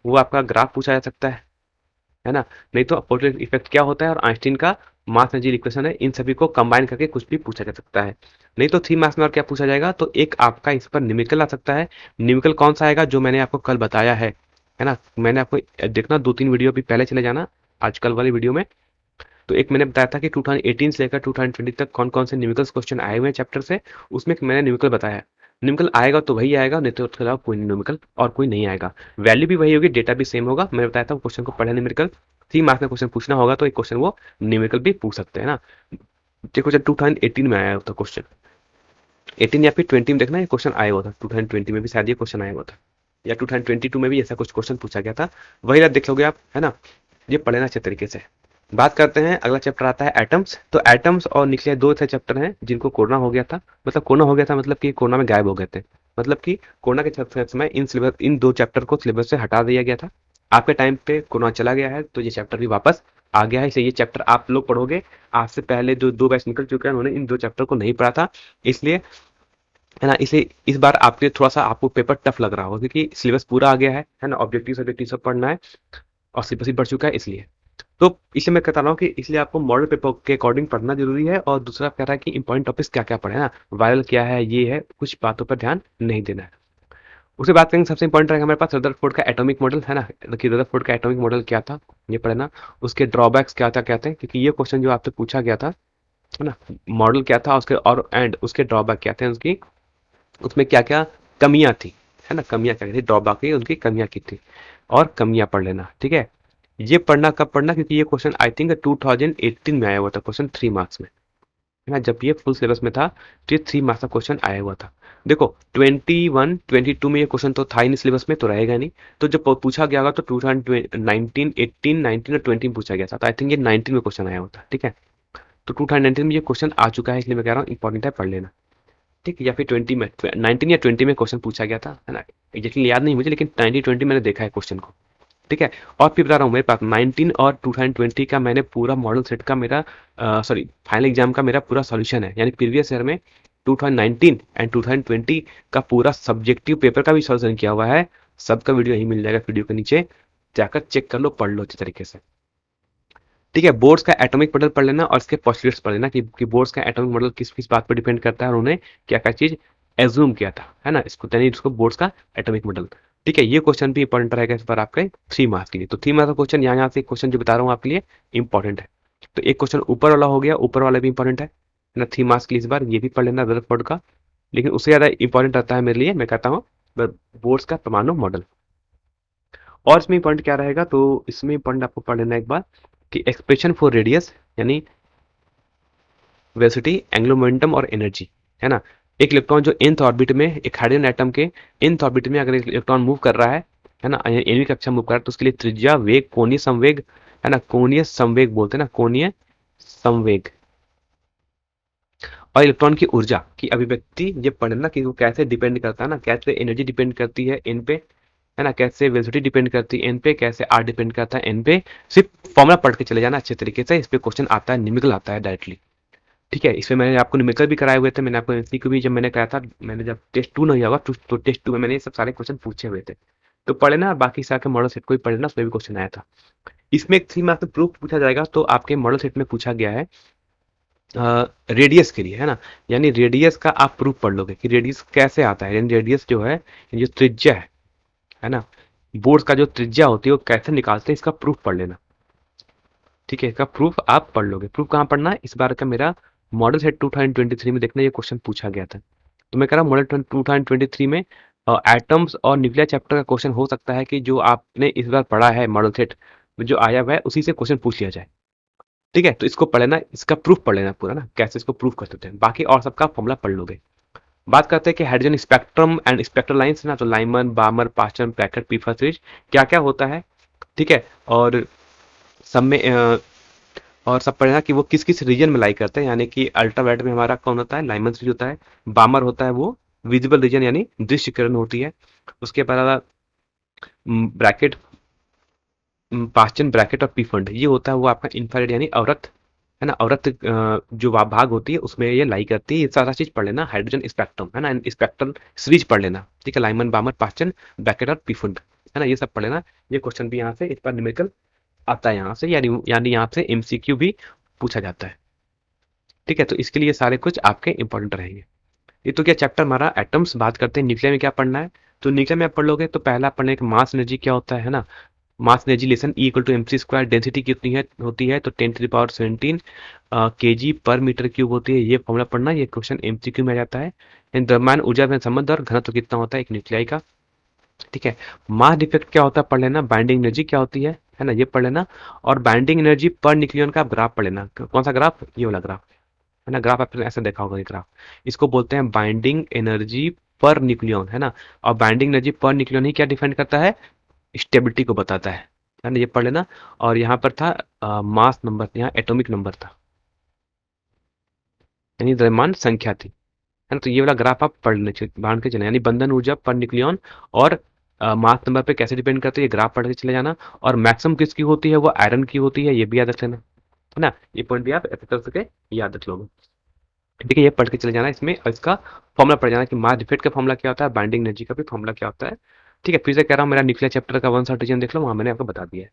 वो आपका ग्राफ पूछा जा सकता है ना, नहीं तो फोटो इफेक्ट क्या होता है और आइंस्टीन का मास एनर्जी इक्वेशन है, इन सभी को कंबाइन करके कुछ भी पूछा जा सकता है। नहीं तो 3 मार्क्स में और क्या पूछा जाएगा, तो एक आपका इस पर न्यूमेरिकल आ सकता है। न्यूमेरिकल कौन सा आएगा, जो मैंने आपको कल बताया है ना, मैंने आपको देखना 2-3 वीडियो भी पहले चले जाना आजकल वाली वीडियो में। तो एक मैंने बताया था कि 2018 से लेकर 2020 तक कौन कौन से न्यूमेरिकल क्वेश्चन आए हुए हैं चैप्टर से, उसमें मैंने न्यूमेरिकल बताया। न्यूमेरिकल आएगा तो वही आएगा, नहीं तो उसके अलावा कोई न्यूमेरिकल और कोई नहीं आएगा। वैल्यू भी वही होगी, डेटा भी सेम होगा। मैंने बताया था क्वेश्चन को पढ़ा न्यूमेरिकल, 3 मार्क्स में क्वेश्चन पूछना होगा तो एक क्वेश्चन वो न्यूमेरिकल भी पूछ सकते हैं ना। देखो जब 2018 में आया था क्वेश्चन, 18 या फिर 20 में देखना ये क्वेश्चन आया हुआ था, 2020 में भी शायद ये क्वेश्चन आया हुआ था, या 2022 में भी ऐसा कुछ क्वेश्चन पूछा गया था, वही आप देख लोगे आप, है ना। ये पढ़ना अच्छे तरीके से। बात करते हैं, अगला चैप्टर आता है एटम्स। तो एटम्स और न्यूक्लियर दो ऐसे चैप्टर हैं जिनको कोरोना हो गया था, मतलब कोरोना हो गया था मतलब कि कोरोना में गायब हो गए थे, मतलब कि कोरोना के समय इन दो चैप्टर को सिलेबस से हटा दिया गया था। आपके टाइम पे कोरोना चला गया है तो ये चैप्टर भी वापस आ गया है, इसलिए ये चैप्टर आप लोग पढ़ोगे। आज से पहले जो 2 बैच निकल चुके हैं उन्होंने इन 2 चैप्टर को नहीं पढ़ा था, इसलिए, है ना, इसलिए इस बार आपके थोड़ा सा आपको पेपर टफ लग रहा होगा, क्योंकि सिलेबस पूरा आ गया है ना, ऑब्जेक्टिव सब्जेक्टिव सब पढ़ना है और सिलेबस भी बढ़ चुका है इसलिए। तो इसलिए मैं कहता रहा हूँ कि इसलिए आपको मॉडल पेपर के अकॉर्डिंग पढ़ना जरूरी है, और दूसरा कह रहा है कि इंपॉर्टेंट टॉपिक्स क्या क्या पढ़े ना, वायरल क्या है, ये है, कुछ बातों पर ध्यान नहीं देना है। उसके बात करेंगे, सबसे इंपॉर्टेंट रहेगा हमारे पास रदरफोर्ड का एटॉमिक मॉडल, है ना, कि रदरफोर्ड का एटॉमिक मॉडल क्या था ये पढ़ना, उसके ड्रॉबैक्स क्या था कहते हैं, क्योंकि ये क्वेश्चन जो आपसे पूछा गया था, है ना, मॉडल क्या था उसके, और एंड उसके ड्रॉबैक क्या थे उसकी, उसमें क्या क्या कमियां थी, है ना, कमियां क्या थी, ड्रॉबैक की उनकी कमियां की थी, और कमियां पढ़ लेना, ठीक है। ये पढ़ना कब पढ़ना, क्योंकि ये क्वेश्चन आई थिंक 2018 में आया हुआ था क्वेश्चन 3 मार्क्स में, है ना, जब ये फुल सिलेबस में था तो ये 3 मार्क्स का क्वेश्चन आया हुआ था। देखो 21-22 में ये क्वेश्चन तो था ही नहीं सिलेबस में, तो रहेगा नहीं। तो जब पूछा गया होगा तो 2019 18 19 और 20 में पूछा गया था, तो आई थिंक ये 19 में क्वेश्चन आया होता, ठीक है। तो 2019 में ये क्वेश्चन आ चुका है, इसलिए मैं कह रहा हूँ इंपॉर्टेंट है, पढ़ लेना, ठीक है। या फिर 20 में 19 या 20 में क्वेश्चन पूछा गया था, है ना, एग्जैक्टली याद नहीं मुझे, लेकिन 19-20 मैंने देखा है क्वेश्चन को, ठीक है। और फिर बता रहा हूँ मेरे पास 19 और 2020 का मैंने पूरा मॉडल सेट का मेरा सॉरी फाइनल एग्जाम का मेरा पूरा सॉल्यूशन है, यानी प्रीवियस ईयर में 2019 एंड 2020 का पूरा सब्जेक्टिव पेपर का भी सॉल्यूशन किया हुआ है। सबका वीडियो यही मिल जाएगा वीडियो के नीचे, जाकर चेक कर लो, पढ़ लो अच्छे तरीके से, ठीक है। बोर्ड्स का एटॉमिक मॉडल पढ़ लेना और इसके पोस्टुलेट्स पढ़ लेना कि बोर्ड्स का एटॉमिक मॉडल किस किस बात पर डिपेंड करता है और उन्हें क्या क्या चीज एज्यूम किया था, है ना, इसको यानी इसको बोर्ड्स का एटॉमिक मॉडल, ठीक है। ये क्वेश्चन भी इंपॉर्टेंट रहेगा इस बार आपके 3 मार्क्स के लिए। तो 3 मार्क्स का क्वेश्चन यहाँ से क्वेश्चन जो बता रहा हूँ आपके लिए इंपॉर्टेंट है। तो एक क्वेश्चन ऊपर वाला हो गया, ऊपर वाला भी इंपॉर्टेंट है ना, 3 मार्क्स के लिए इस बार ये भी पढ़ लेना रदरफोर्ड का। लेकिन उससे ज्यादा इंपॉर्टेंट रहता है मेरे लिए, मैं कहता हूँ बोर्ड्स का परमाणु मॉडल। और इसमें इंपॉर्टेंट क्या रहेगा, तो इसमें इंपॉर्टेंट आपको पढ़ लेना एक बार कि एक्सप्रेशन फॉर रेडियस, यानी वेलोसिटी, एंगुलर मोमेंटम और एनर्जी, है ना। एक इलेक्ट्रॉन जो nth ऑर्बिट में, एक हाइड्रोजन एटम के nth ऑर्बिट में अगर एक इलेक्ट्रॉन मूव कर रहा है ना, nवीं कक्षा मूव कर रहा है, तो उसके लिए त्रिज्या, वेग, कोणीय संवेग, है ना, कोणीय संवेग बोलते हैं ना, कोणीय संवेग, और इलेक्ट्रॉन की ऊर्जा की अभिव्यक्ति, ये पढ़ना कि वो कैसे डिपेंड करता है ना, कैसे एनर्जी डिपेंड करती है इन पे, है ना, कैसे वेलोसिटी डिपेंड करती है एन पे, कैसे आर डिपेंड करता है एन पे। सिर्फ फॉर्मूला पढ़ के चले जाना अच्छे तरीके से, इस पे क्वेश्चन आता है, न्यूमेरिकल आता है डायरेक्टली। ठीक है, इसमें मैंने आपको न्यूमेरिकल भी कराए हुए थे, मैंने आपको एमसीक्यू भी जब मैंने कराया था, मैंने जब टेस्ट 2 नहीं होगा तो टेस्ट 2 में मैंने ये सब सारे क्वेश्चन पूछे हुए थे। तो पढ़े ना, बाकी सारे के मॉडल सेट को भी पढ़े ना, उसमें भी क्वेश्चन आया था। इसमें एक 3 मार्क्स में प्रूफ पूछा जाएगा, तो आपके मॉडल सेट में पूछा गया है रेडियस के लिए, है ना। यानी रेडियस का आप प्रूफ पढ़ लोगे कि रेडियस कैसे आता है, यानी रेडियस जो है, जो त्रिज्या है ना, बोर्ड का जो त्रिज्या होती है वो कैसे निकालते हैं, इसका प्रूफ पढ़ लेना। ठीक है, इसका प्रूफ आप पढ़ लोगे। प्रूफ कहाँ पढ़ना है, इस बार का मेरा मॉडल सेट 2023 में देखना, ये क्वेश्चन पूछा गया था। तो मैं कह रहा हूँ मॉडल 2023 में एटम्स और न्यूक्लियर चैप्टर का क्वेश्चन हो सकता है कि जो आपने इस बार पढ़ा है मॉडल सेट में जो आया हुआ है उसी से क्वेश्चन पूछ लिया जाए। ठीक है, तो इसको पढ़ लेना, इसका प्रूफ पढ़ लेना पूरा ना, कैसे इसको प्रूफ कर सकते हैं, बाकी और सबका फॉर्मूला पढ़ लोगे। बात करते हैं कि hydrogen spectrum and spectral lines ना, तो लाइमन, बामर, पास्टन, ब्रैकेट, पीफा सीरीज क्या क्या होता है। ठीक है, और सब में और सब पढ़ना कि वो किस किस रीजन में लाई करते हैं, यानी कि अल्ट्रावायलेट में हमारा कौन होता है, लाइमन सीरीज होता है। बामर होता है वो विजिबल रीजन यानी दृश्य किरण होती है। उसके बाद ब्रैकेट, पास्चन, ब्रैकेट और पीफंड ये होता है वो आपका इंफ्रारेड यानी अवरक्त, है ना, अवरक्त जो भाग होती है उसमें ये लाई करती है। ये सारा चीज पढ़ लेना, हाइड्रोजन स्पेक्ट्रम है ना, स्पेक्ट्रल सीरीज पढ़ लेना। ठीक है, लाइमन, बामर, पास्चन, ब्रैकेट और पीफंड, है ना, ये सब पढ़ लेना। ये क्वेश्चन भी यहाँ से इस पर न्यूमेरिकल आता है यहाँ से, यानी यहाँ से एमसीक्यू भी पूछा जाता है। ठीक है, तो इसके लिए सारे कुछ आपके इंपॉर्टेंट रहेंगे। ये तो क्या चैप्टर हमारा एटम्स। बात करते हैं न्यूक्लियर में क्या पढ़ना है। तो न्यूक्लियर में आप पढ़ लोगे तो पहला पढ़ने का मास एनर्जी क्या होता है ना, mass energy lesson E equal to m c square, density कितनी है होती है तो 10 to the power 17 के जी पर मीटर क्यूब होती है। ये फॉर्मूला पढ़ना, ये क्वेश्चन एमसीक्यू में आ जाता है। द्रव्यमान ऊर्जा में संबंध और घनत्व कितना होता है एक न्यूक्लियाई का। ठीक है, मास डिफेक्ट क्या होता है पढ़ लेना, बाइंडिंग एनर्जी क्या होती है ना, ये पढ़ लेना। और बाइंडिंग एनर्जी पर न्यूक्लियन का ग्राफ पढ़ लेना। कौन सा ग्राफ, ये वाला ग्राफ, है ना, ग्राफ आपने ऐसा देखा होगा ये ग्राफ। इसको बोलते हैं बाइंडिंग एनर्जी पर न्यूक्लियन, है ना। और बाइंडिंग एनर्जी पर न्यूक्लियन ही क्या डिफाइन करता है, स्टेबिलिटी को बताता है ना, ये पढ़ लेना। और यहाँ पर था मास नंबर, यहाँ एटॉमिक नंबर था, यानी द्रव्यमान संख्या थी, है ना। तो ये वाला ग्राफ आप पढ़ लेना, बांध के चले, यानी बंधन ऊर्जा पर न्यूक्लियन और मास नंबर पे कैसे डिपेंड करते हैं, ये ग्राफ पढ़ के चले जाना। और मैक्सिमम किसकी होती है, वो आयरन की होती है, ये भी याद रख लेना, है ना। ये पॉइंट भी आप ऐसे कर सके याद रख लोगे। ठीक है, ये पढ़ के चले जाना इसमें, और इसका फॉर्मूला पढ़ जाना कि मास डिफेक्ट का फॉर्मूला क्या होता है, बाइंडिंग एनर्जी का भी फॉर्मूला क्या होता है। ठीक है, फिर से कह रहा हूँ, मेरा न्यूक्लियर चैप्टर का वन शॉट रीजन देख लो, वहां मैंने आपको बता दिया है।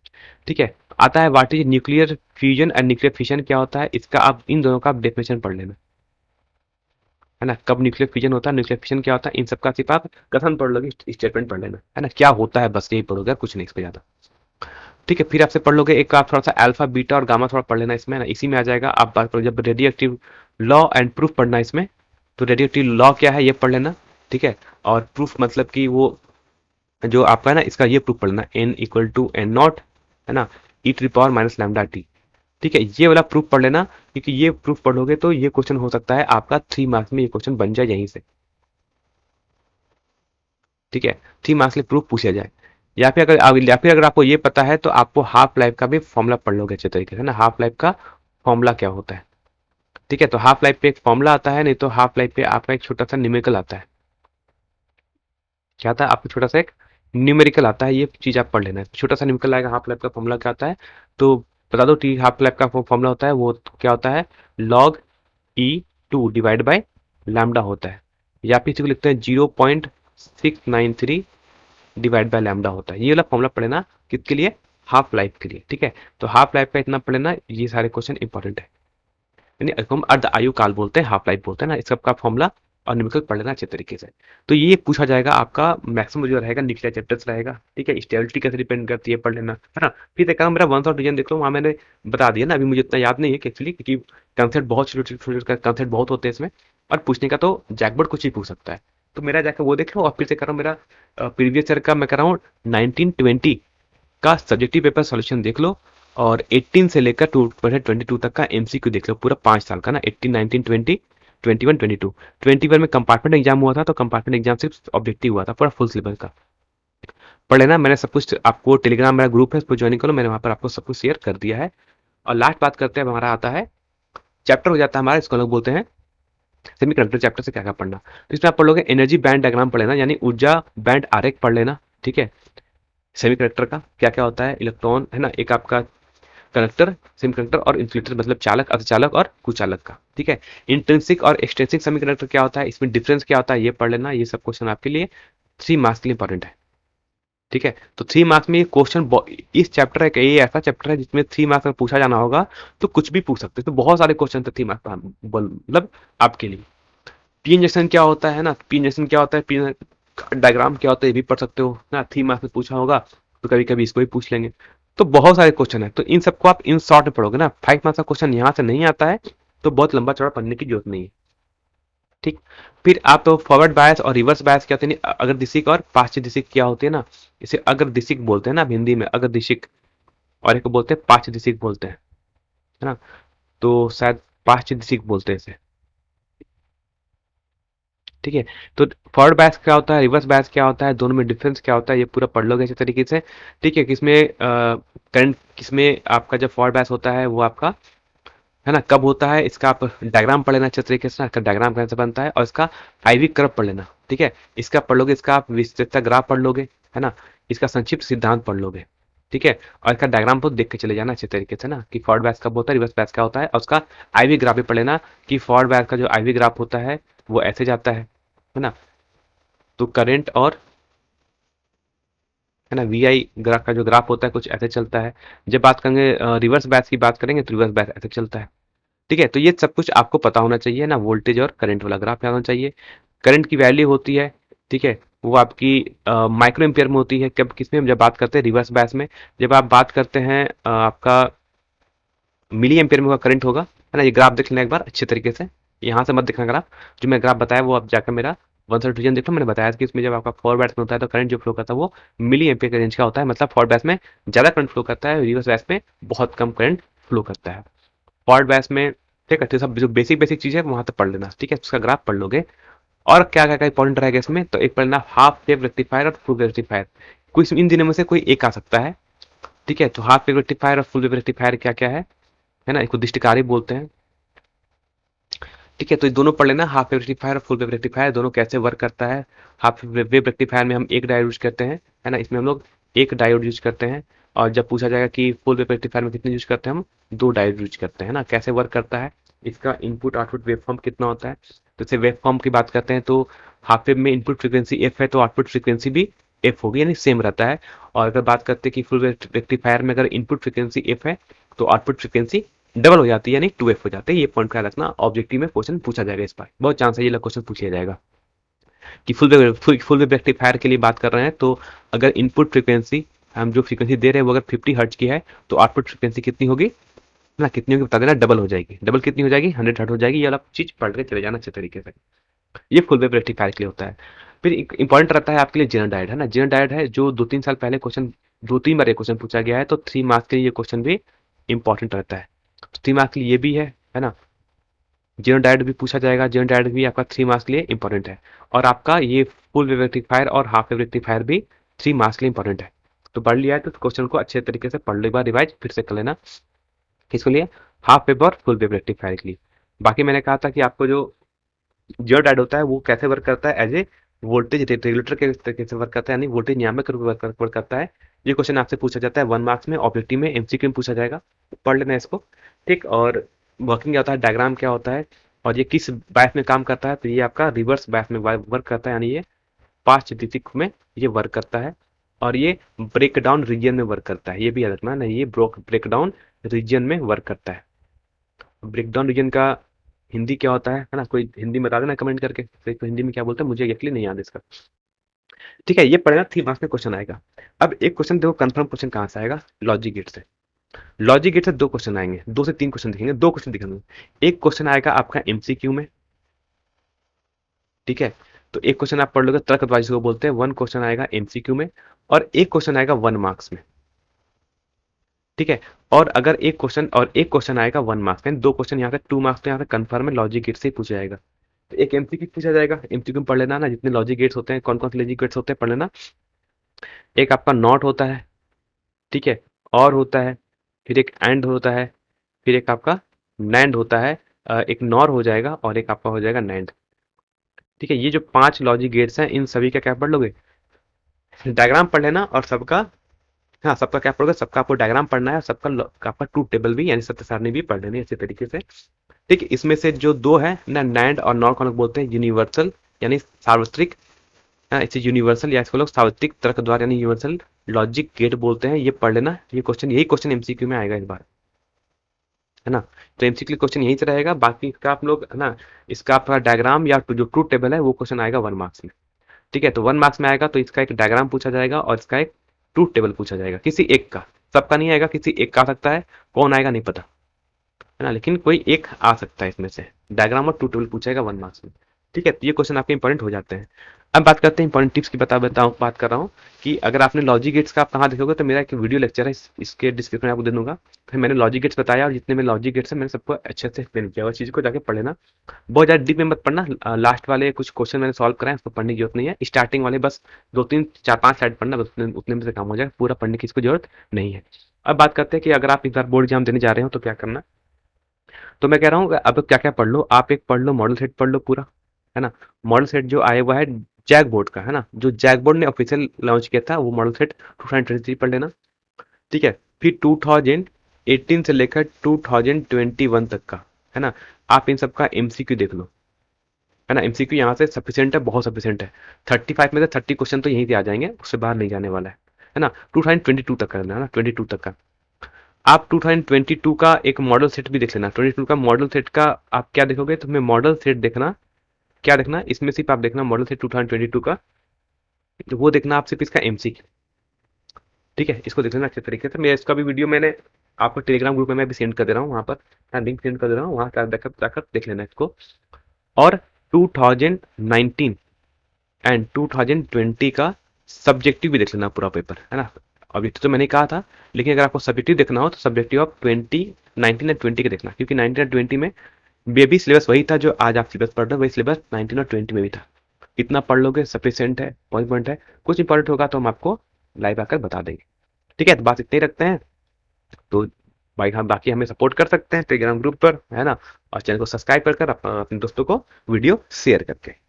ठीक है, आता है what is nuclear fusion and nuclear fission क्या होता है, इसका आप इन दोनों का डेफिनेशन पढ़ लेना, है ना। कब न्यूक्लियर फ्यूजन होता है, न्यूक्लियर फिशन क्या होता है, इन सब का सिर्फ आप कथन पढ़ लोगे, स्टेटमेंट पढ़ लेना, है ना, क्या होता है बस यही पढ़ोगे, कुछ नहीं इस पे ज्यादा। ठीक है, फिर आपसे पढ़ लोगे एक आप थोड़ा सा अल्फा बीटा और गामा थोड़ा पढ़ लेना इसमें, ना इसी में आ जाएगा। आप बात करो जब radio active law and proof पढ़ना इसमें, तो रेडियो एक्टिव लॉ क्या है ये पढ़ लेना। ठीक है, और प्रूफ मतलब कि वो जो आपका है ना, इसका ये प्रूफ पढ़ लेना, N equal to N naught, है ना, E to power minus lambda T. ठीक है, ये वाला प्रूफ पढ़ लेना, क्योंकि ये प्रूफ पढ़ोगे तो ये क्वेश्चन हो सकता है आपका 3 मार्क्स में, ये क्वेश्चन बन जाए यहीं से। ठीक है, 3 मार्क्स के लिए प्रूफ पूछा जाए। या फिर अगर आपको ये पता है तो आपको हाफ लाइफ का भी फॉर्मूला पढ़ लोगे अच्छे तरीके से ना, हाफ लाइफ का फॉर्मूला क्या होता है। ठीक है, तो हाफ लाइफ पे एक फॉर्मूला आता है, नहीं तो हाफ लाइफ पे आपका एक छोटा सा न्यूमेरिकल आता है। क्या आता है आपको, छोटा सा एक न्यूमेरिकल आता है, ये चीज आप पढ़ लेना है। छोटा सा न्यूमेरिकल आएगा, हाफ लाइफ का फॉर्मूला क्या आता है तो बता दो। टी हाफ लाइफ का फॉर्मूला होता है वो क्या होता है, log e two divide by lambda होता है, या फिर इसको लिखते हैं 0.693 डिवाइड बाय लैम्डा होता है। ये वाला फॉर्मूला पढ़े ना, किसके लिए, हाफ लाइफ के लिए। ठीक है, तो हाफ लाइफ का इतना पढ़े ना, ये सारे क्वेश्चन इंपॉर्टेंट है, यानी इसको हम अर्ध आयु काल बोलते हैं, हाफ लाइफ बोलते हैं ना, इस सब का फॉर्मूला और न्यूमेरिकल पढ़ लेना अच्छे तरीके से। तो ये पूछा जाएगा आपका मैक्सिमम जो रहेगा न्यूक्लियर चैप्टर्स रहेगा। ठीक है, स्टेबिलिटी कैसे डिपेंड करती है पढ़ लेना, है ना। फिर देखा मेरा वन शॉट रीजन देख लो, वहाँ मैंने बता दिया ना, अभी मुझे इतना याद नहीं है एक्चुअली, क्योंकि कंसेप्ट बहुत छोटे छोटे कंसेप्ट बहुत होते हैं इसमें, और पूछने का तो जैकबोर्ड कुछ ही पूछ सकता है। तो मेरा जाकर वो देख लो, और फिर से कर रहा हूँ मेरा प्रीवियस ईयर का मैं कर रहा हूँ 1920 का सब्जेक्टिव पेपर सॉल्यूशन देख लो, और 18 से लेकर 2022 तक का एमसीक्यू देख लो, पूरा 5 साल का ना, 18, 19, 20, 21, 22। 21 में कंपार्टमेंट एग्जाम हुआ था, तो कंपार्टमेंट एग्जाम सिर्फ ऑब्जेक्टिव हुआ था, पूरा फुल सिलेबस का पढ़ लेना। मैंने सब कुछ आपको, टेलीग्राम मेरा ग्रुप है, उस पर ज्वाइन करो, मैंने वहां पर आपको सब कुछ शेयर कर दिया है। और लास्ट बात करते हैं, हमारा आता है चैप्टर हो जाता है हमारा, इसको लोग बोलते हैं सेमीकंडक्टर चैप्टर से क्या क्या पढ़ना। तो इसमें आप पढ़ लोगे एनर्जी बैंड डायग्राम पढ़ लेना, यानी ऊर्जा बैंड आरेख पढ़ लेना। ठीक है, सेमीकंडक्टर का क्या क्या होता है, इलेक्ट्रॉन है ना, एक आपका कंडक्टर, सेमीकंडक्टर और इंसुलेटर मतलब चालक, अर्धचालक और कुचालक का। ठीक है, इंट्रिंसिक और एक्सट्रिंसिक सेमीकंडक्टर क्या होता है, इसमें डिफरेंस क्या होता है, ये पढ़ लेना। ये सब क्वेश्चन आपके लिए 3 मार्क्स के लिए इंपॉर्टेंट है। ठीक है, तो 3 मार्क्स में ये क्वेश्चन, इस चैप्टर है, ये ऐसा चैप्टर है जिसमें 3 मार्क्स में पूछा जाना होगा तो कुछ भी पूछ सकते हैं। तो बहुत सारे क्वेश्चन थे 3 मार्क्स मतलब आपके लिए। पी इंजेक्शन क्या होता है ना, पी इंजेक्शन क्या होता है, पी डायग्राम क्या होता है, ये भी पढ़ सकते हो ना। 3 मार्क्स में पूछा होगा तो कभी कभी इसको भी पूछ लेंगे। तो बहुत सारे क्वेश्चन है, तो इन सबको आप इन शॉर्ट में पढ़ोगे ना। 5 मार्क्स का क्वेश्चन यहाँ से नहीं आता है तो बहुत लंबा चौड़ा पढ़ने की जरूरत नहीं है। ठीक, फिर आप फॉरवर्ड बायस और रिवर्स बायस क्या होते हैं, अगर दिशिक और पाश्चात्य दिशिक क्या होती है ना, इसे अगर दिशिक बोलते हैं ना हिंदी में, अगर दिशिक, और एक बोलते हैं पाश्चात्य दिशिक बोलते हैं, है ना। तो शायद पाश्चात्य दिशिक बोलते हैं इसे। ठीक है, तो फॉरवर्ड बैच क्या होता है, रिवर्स बैच क्या होता है, दोनों में डिफरेंस क्या होता है, ये पूरा पढ़ लोगे अच्छे तरीके से। ठीक है, किसमें करंट, किसमें आपका जो फॉरवर्ड बैच होता है वो आपका, है ना, कब होता है, इसका आप डायग्राम पढ़ लेना अच्छे तरीके से ना, इसका डायग्राम कैसे बनता है, और इसका आईवी कर्व पढ़ लेना। ठीक है, इसका पढ़ लोगे, इसका आप विस्तृत ग्राफ पढ़ लोगे, है ना, इसका संक्षिप्त सिद्धांत पढ़ लोगे। ठीक है, और इसका डायग्राम तो देख के चले जाना अच्छे तरीके से ना, कि फॉरवर्ड बैच कब होता है, रिवर्स बैच क्या होता है, और उसका आईवी ग्राफ भी पढ़ लेना, कि फॉरवर्ड बैच का जो आईवी ग्राफ होता है वो ऐसे जाता है ना। तो करंट और, है ना, वी आई ग्राफ का जो ग्राफ होता है कुछ ऐसे चलता है। जब बात करेंगे रिवर्स बैच की बात करेंगे तो रिवर्स बैच ऐसे चलता है। ठीक है, तो ये सब कुछ आपको पता होना चाहिए ना, वोल्टेज और करंट वाला ग्राफ याद होना चाहिए। करंट की वैल्यू होती है, ठीक है, वो आपकी माइक्रो एम्पियर में होती है। कब, किसमें, हम जब बात करते हैं रिवर्स बैच में, जब आप बात करते हैं आपका मिली एम्पियर में करंट होगा, है ना। ये ग्राफ देख लेना एक बार अच्छे तरीके से, यहाँ से मत देखना ग्राफ, जो मैं ग्राफ बताया वो आप जाकर मेरा वन साइड डिवीजन देख लो। मैंने बताया कि इसमें जब आपका फॉर बैच में होता है तो करंट जो फ्लो करता है वो मिली एम्पियर के रेंज का होता है, मतलब फॉर बैच में ज्यादा करंट फ्लो करता है, रिवर्स बैच में बहुत कम करंट फ्लो करता है। फॉरवर्ड बैच में, ठीक है, तो सब जो बेसिक बेसिक चीज है वहां तक पढ़ लेना। ठीक है, उसका ग्राफ पढ़ लोगे। और क्या क्या क्या इंपॉर्टेंट रहेगा इसमें, तो एक पढ़ना हाफ वेव रेक्टिफायर और फुल वेव रेक्टिफायर। कुछ इन दिनों में से कोई एक आ सकता है। ठीक है, तो हाफ वेव रेक्टिफायर और फुल वेव रेक्टिफायर क्या क्या है ना, इसको दिष्टकारी बोलते हैं। ठीक है, तो ये दोनों पढ़ लेना, हाफ वेव रेक्टिफायर और फुल वेव रेक्टिफायर दोनों कैसे वर्क करता है। हाफ वेव रेक्टिफायर में हम एक डायोड यूज करते हैं, है ना, इसमें हम लोग एक डायोड यूज करते हैं। और जब पूछा जाएगा कि फुल वेव रेक्टिफायर में कितने यूज करते हैं, हम दो डायोड यूज करते हैं ना। कैसे वर्क करता है, इसका इनपुट आउटपुट वेवफॉर्म कितना होता है, तो इसे वेवफॉर्म की बात करते हैं तो हाफ वेव में इनपुट फ्रीक्वेंसी एफ है तो आउटपुट फ्रीक्वेंसी भी एफ होगी, यानी सेम रहता है। और अगर बात करते हैं कि फुल वेव रेक्टिफायर में अगर इनपुट फ्रीक्वेंसी एफ है तो आउटपुट फ्रीक्वेंसी डबल हो जाती है, यानी 2f हो जाते हैं। ये पॉइंट का रखना, ऑब्जेक्टिव में क्वेश्चन पूछा जाएगा इस बार, बहुत चांस है ये क्वेश्चन पूछ लिया जाएगा। कि फुल वेव रेक्टिफायर के लिए बात कर रहे हैं तो अगर इनपुट फ्रीक्वेंसी, हम जो फ्रीक्वेंसी दे रहे हैं वो अगर 50 हर्ट्ज की है तो आउटपुट फ्रीक्वेंसी कितनी होगी ना, कितनी होगी बता देना, डबल हो जाएगी। डबल कितनी हो जाएगी, 100 हर्ट्ज हो जाएगी। ये वाला चीज पढ़ के चले जाना अच्छे तरीके से। ये फुल वेव रेक्टिफायर के लिए होता है। फिर इंपॉर्टेंट रहता है आपके लिए जेनर डायोड, है ना। जेनर डायोड है जो 2-3 साल पहले क्वेश्चन, 2-3 बार ये क्वेश्चन पूछा गया है, तो 3 मार्क्स के लिए ये क्वेश्चन भी इंपॉर्टेंट रहता है। तो 3 मार्क्स के लिए ये भी है ना। जेनो डायोड भी पूछा जाएगा, जेनो डायोड भी आपका 3 मार्क्स के लिए इंपॉर्टेंट है। और आपका ये फुल वेव रेक्टिफायर और हाफ वेव रेक्टिफायर भी 3 मार्क्स के लिए इंपॉर्टेंट है। तो पढ़ लिया है तो क्वेश्चन को अच्छे तरीके से पढ़ लो, एक बार रिवाइज फिर से कर लेना। किसके लिए, हाफ वेव और फुल वेव रेक्टिफायर के लिए। बाकी मैंने कहा था कि आपको जो जेनो डायोड होता है वो कैसे वर्क करता है, एज ए वोल्टेज रेगुलेटर के तरीके से वर्क करता है, यानी वोल्टेज नियामक रूप में वर्क करता है। ये क्वेश्चन आपसे पूछा जाता है 1 मार्क्स में, ऑब्जेक्टिव में, एमसीक्यू में पूछा जाएगा। पढ़ लेना इसको। ठीक, और वर्किंग क्या होता है, डायग्राम क्या होता है, और ये किस बैच में काम करता है, तो ये आपका रिवर्स बैच में वर्क करता है, यानी ये पास्ट दितिक में ये वर्क करता है। और ये ब्रेक डाउन रीजन में वर्क करता है, ये भी याद रखना ना, ये ब्रेक डाउन रीजन में वर्क करता है। ब्रेक डाउन रीजन का हिंदी क्या होता है ना, कोई हिंदी में बता देना कमेंट करके, तो हिंदी में क्या बोलते हैं मुझे एक्चुअली नहीं याद इसका। ठीक है, ये पढ़ेगा 3 मार्क्स में क्वेश्चन आएगा। अब एक क्वेश्चन देखो, कंफर्म क्वेश्चन कहाँ से आएगा, लॉजिक गेट से। लॉजिक गेट से 2 क्वेश्चन आएंगे, 2 से 3 क्वेश्चन दिखेंगे, 2 क्वेश्चन दिखेंगे। एक क्वेश्चन आएगा आपका एमसीक्यू में। ठीक है, तो एक क्वेश्चन आप पढ़ लोगे, तर्कबाजी को बोलते हैं, 1 क्वेश्चन आएगा एमसीक्यू में, और एक क्वेश्चन आएगा 1 मार्क्स में। ठीक है, और एक क्वेश्चन आएगा 1 मार्क्स में, 2 क्वेश्चन यहाँ से 2 मार्क्स, तो यहाँ से कंफर्म है लॉजिक गेट से ही पूछा जाएगा। तो एक एमसीक्यू पूछा जाएगा, एमसीक्यू में पढ़ लेना ना, जितने लॉजिक गेट्स होते हैं, कौन कौन से लॉजिक गेट्स होते हैं पढ़ लेना। एक आपका नॉट होता है, ठीक है, और होता है, फिर एक एंड होता है, फिर एक आपका नैंड होता है। एक नॉर हो जाएगा और एक आपका हो जाएगा नैंड। ठीक है, ये जो 5 लॉजिक गेट्स हैं इन सभी का क्या पढ़ लोगे, डायग्राम पढ़ लेना और सबका हाँ, सबका क्या पढ़ोगे, सबका आपको डायग्राम पढ़ना है, सबका आपका ट्रूथ टेबल भी यानी सत्य सारणी भी पढ़ लेनी है अच्छे तरीके से। ठीक है, इसमें से जो दो है ना, नैंड और नॉर को हम लोग बोलते हैं यूनिवर्सल यानी सार्वत्रिक। इसे यूनिवर्सल या इसको लोग सार्वत्रिक तर्क द्वारा यानी यूनिवर्सल लॉजिक गेट बोलते हैं। ये पढ़ लेना, ये क्वेश्चन, यही क्वेश्चन एमसीक्यू में आएगा इस बार, है ना। तो एमसीक्यू क्वेश्चन यहीं से रहेगा, बाकी इसका आप लोग, है ना, इसका आपका डायग्राम या जो ट्रूथ टेबल है वो क्वेश्चन आएगा 1 मार्क्स में। ठीक है, तो 1 मार्क्स में आएगा तो इसका एक डायग्राम पूछा जाएगा और इसका एक ट्रूथ टेबल पूछा जाएगा, किसी एक का, सबका नहीं आएगा, किसी एक का आ सकता है, कौन आएगा नहीं पता, है ना, लेकिन कोई एक आ सकता है इसमें से। डायग्राम और ट्रू टेबल पूछेगा 1 मार्क्स में। ठीक है, तो ये क्वेश्चन आपके इंपॉर्टेंट हो जाते हैं। अब बात करते हैं इंपॉर्टेंट टिप्स की, बात कर रहा हूँ कि अगर आपने लॉजिक गेट्स का आप कहाँ देखोगे, तो मेरा एक वीडियो लेक्चर है, इसके डिस्क्रिप्शन में आपको दे दूंगा। फिर मैंने लॉजिक गेट्स बताया और जितने में लॉजिक गेट्स है मैंने सबको अच्छे से एक्सप्लेन किया, और चीज़ को जाके पढ़ लेना। बहुत ज़्यादा डीप में मत पढ़ना, लास्ट वाले कुछ क्वेश्चन मैंने सॉल्व कराए उसको पढ़ने की जरूरत नहीं है। स्टार्टिंग वाले बस 2 3 4 5 स्लाइड पढ़ना, बस उतने में से काम हो जाएगा, पूरा पढ़ने की इसको जरूरत नहीं है। अब बात करते हैं कि अगर आप इस बार बोर्ड एग्जाम देने जा रहे हो तो क्या करना। तो मैं कह रहा हूँ अब क्या क्या पढ़ लो, आप एक पढ़ लो मॉडल सेट पढ़ लो पूरा, है ना। मॉडल सेट जो आया हुआ है जैक बोर्ड का, है ना, जो जैक बोर्ड ने ऑफिशियल लॉन्च किया था, वो मॉडल सेट 2023 पढ़ लेना। ठीक है, फिर 2018 से लेकर 2021 तक का, है ना, आप इन सबका एमसीक्यू देख लो, है ना। एमसीक्यू यहाँ से सफिशियंट है, बहुत सफिशियंट है। 35 में से 30 क्वेश्चन तो यहीं से आ जाएंगे, उससे बाहर नहीं जाने वाला है ना। 2022 तक करना है ना, 22 तक का। आप 2022 का एक मॉडल सेट भी देख लेना। 22 का मॉडल सेट का आप क्या देखोगे, तुम्हें मॉडल सेट देखना, क्या देखना इसमें, सिर्फ आप देखना मॉडल सेट 2022 का, तो वो देखना आप सिर्फ इसका एमसीक्यू। ठीक है, इसको देख लेना अच्छे तरीके से। मैं इसका भी वीडियो मैंने आपको टेलीग्राम ग्रुप में मैं भी सेंड कर दे रहा हूँ, वहाँ पर लिंक सेंड कर दे रहा हूँ, वहाँ जाकर जाकर देख लेना इसको। और 2019 एंड 2020 का सब्जेक्टिव भी देख लेना पूरा पेपर, है ना। ऑब्जेक्टिव तो मैंने कहा था, लेकिन अगर आपको सब्जेक्टिव देखना हो तो सब्जेक्टिव आप 2019 एंड 20 के देखना, क्योंकि 19 और 20 में बेबी सिलेबस वही था जो आज आप सिलेबस पढ़ रहे हो, वही सिलेबस 19 और 20 में भी था। इतना पढ़ लोगे सफिशियंट है, पॉइंट पॉइंट है। कुछ इंपॉर्टेंट होगा तो हम आपको लाइव आकर बता देंगे। ठीक है, तो बात इतने ही रखते हैं। तो भाई हम बाकी हमें सपोर्ट कर सकते हैं टेलीग्राम ग्रुप पर, है ना, और चैनल को सब्सक्राइब कर कर अपने दोस्तों को वीडियो शेयर करके।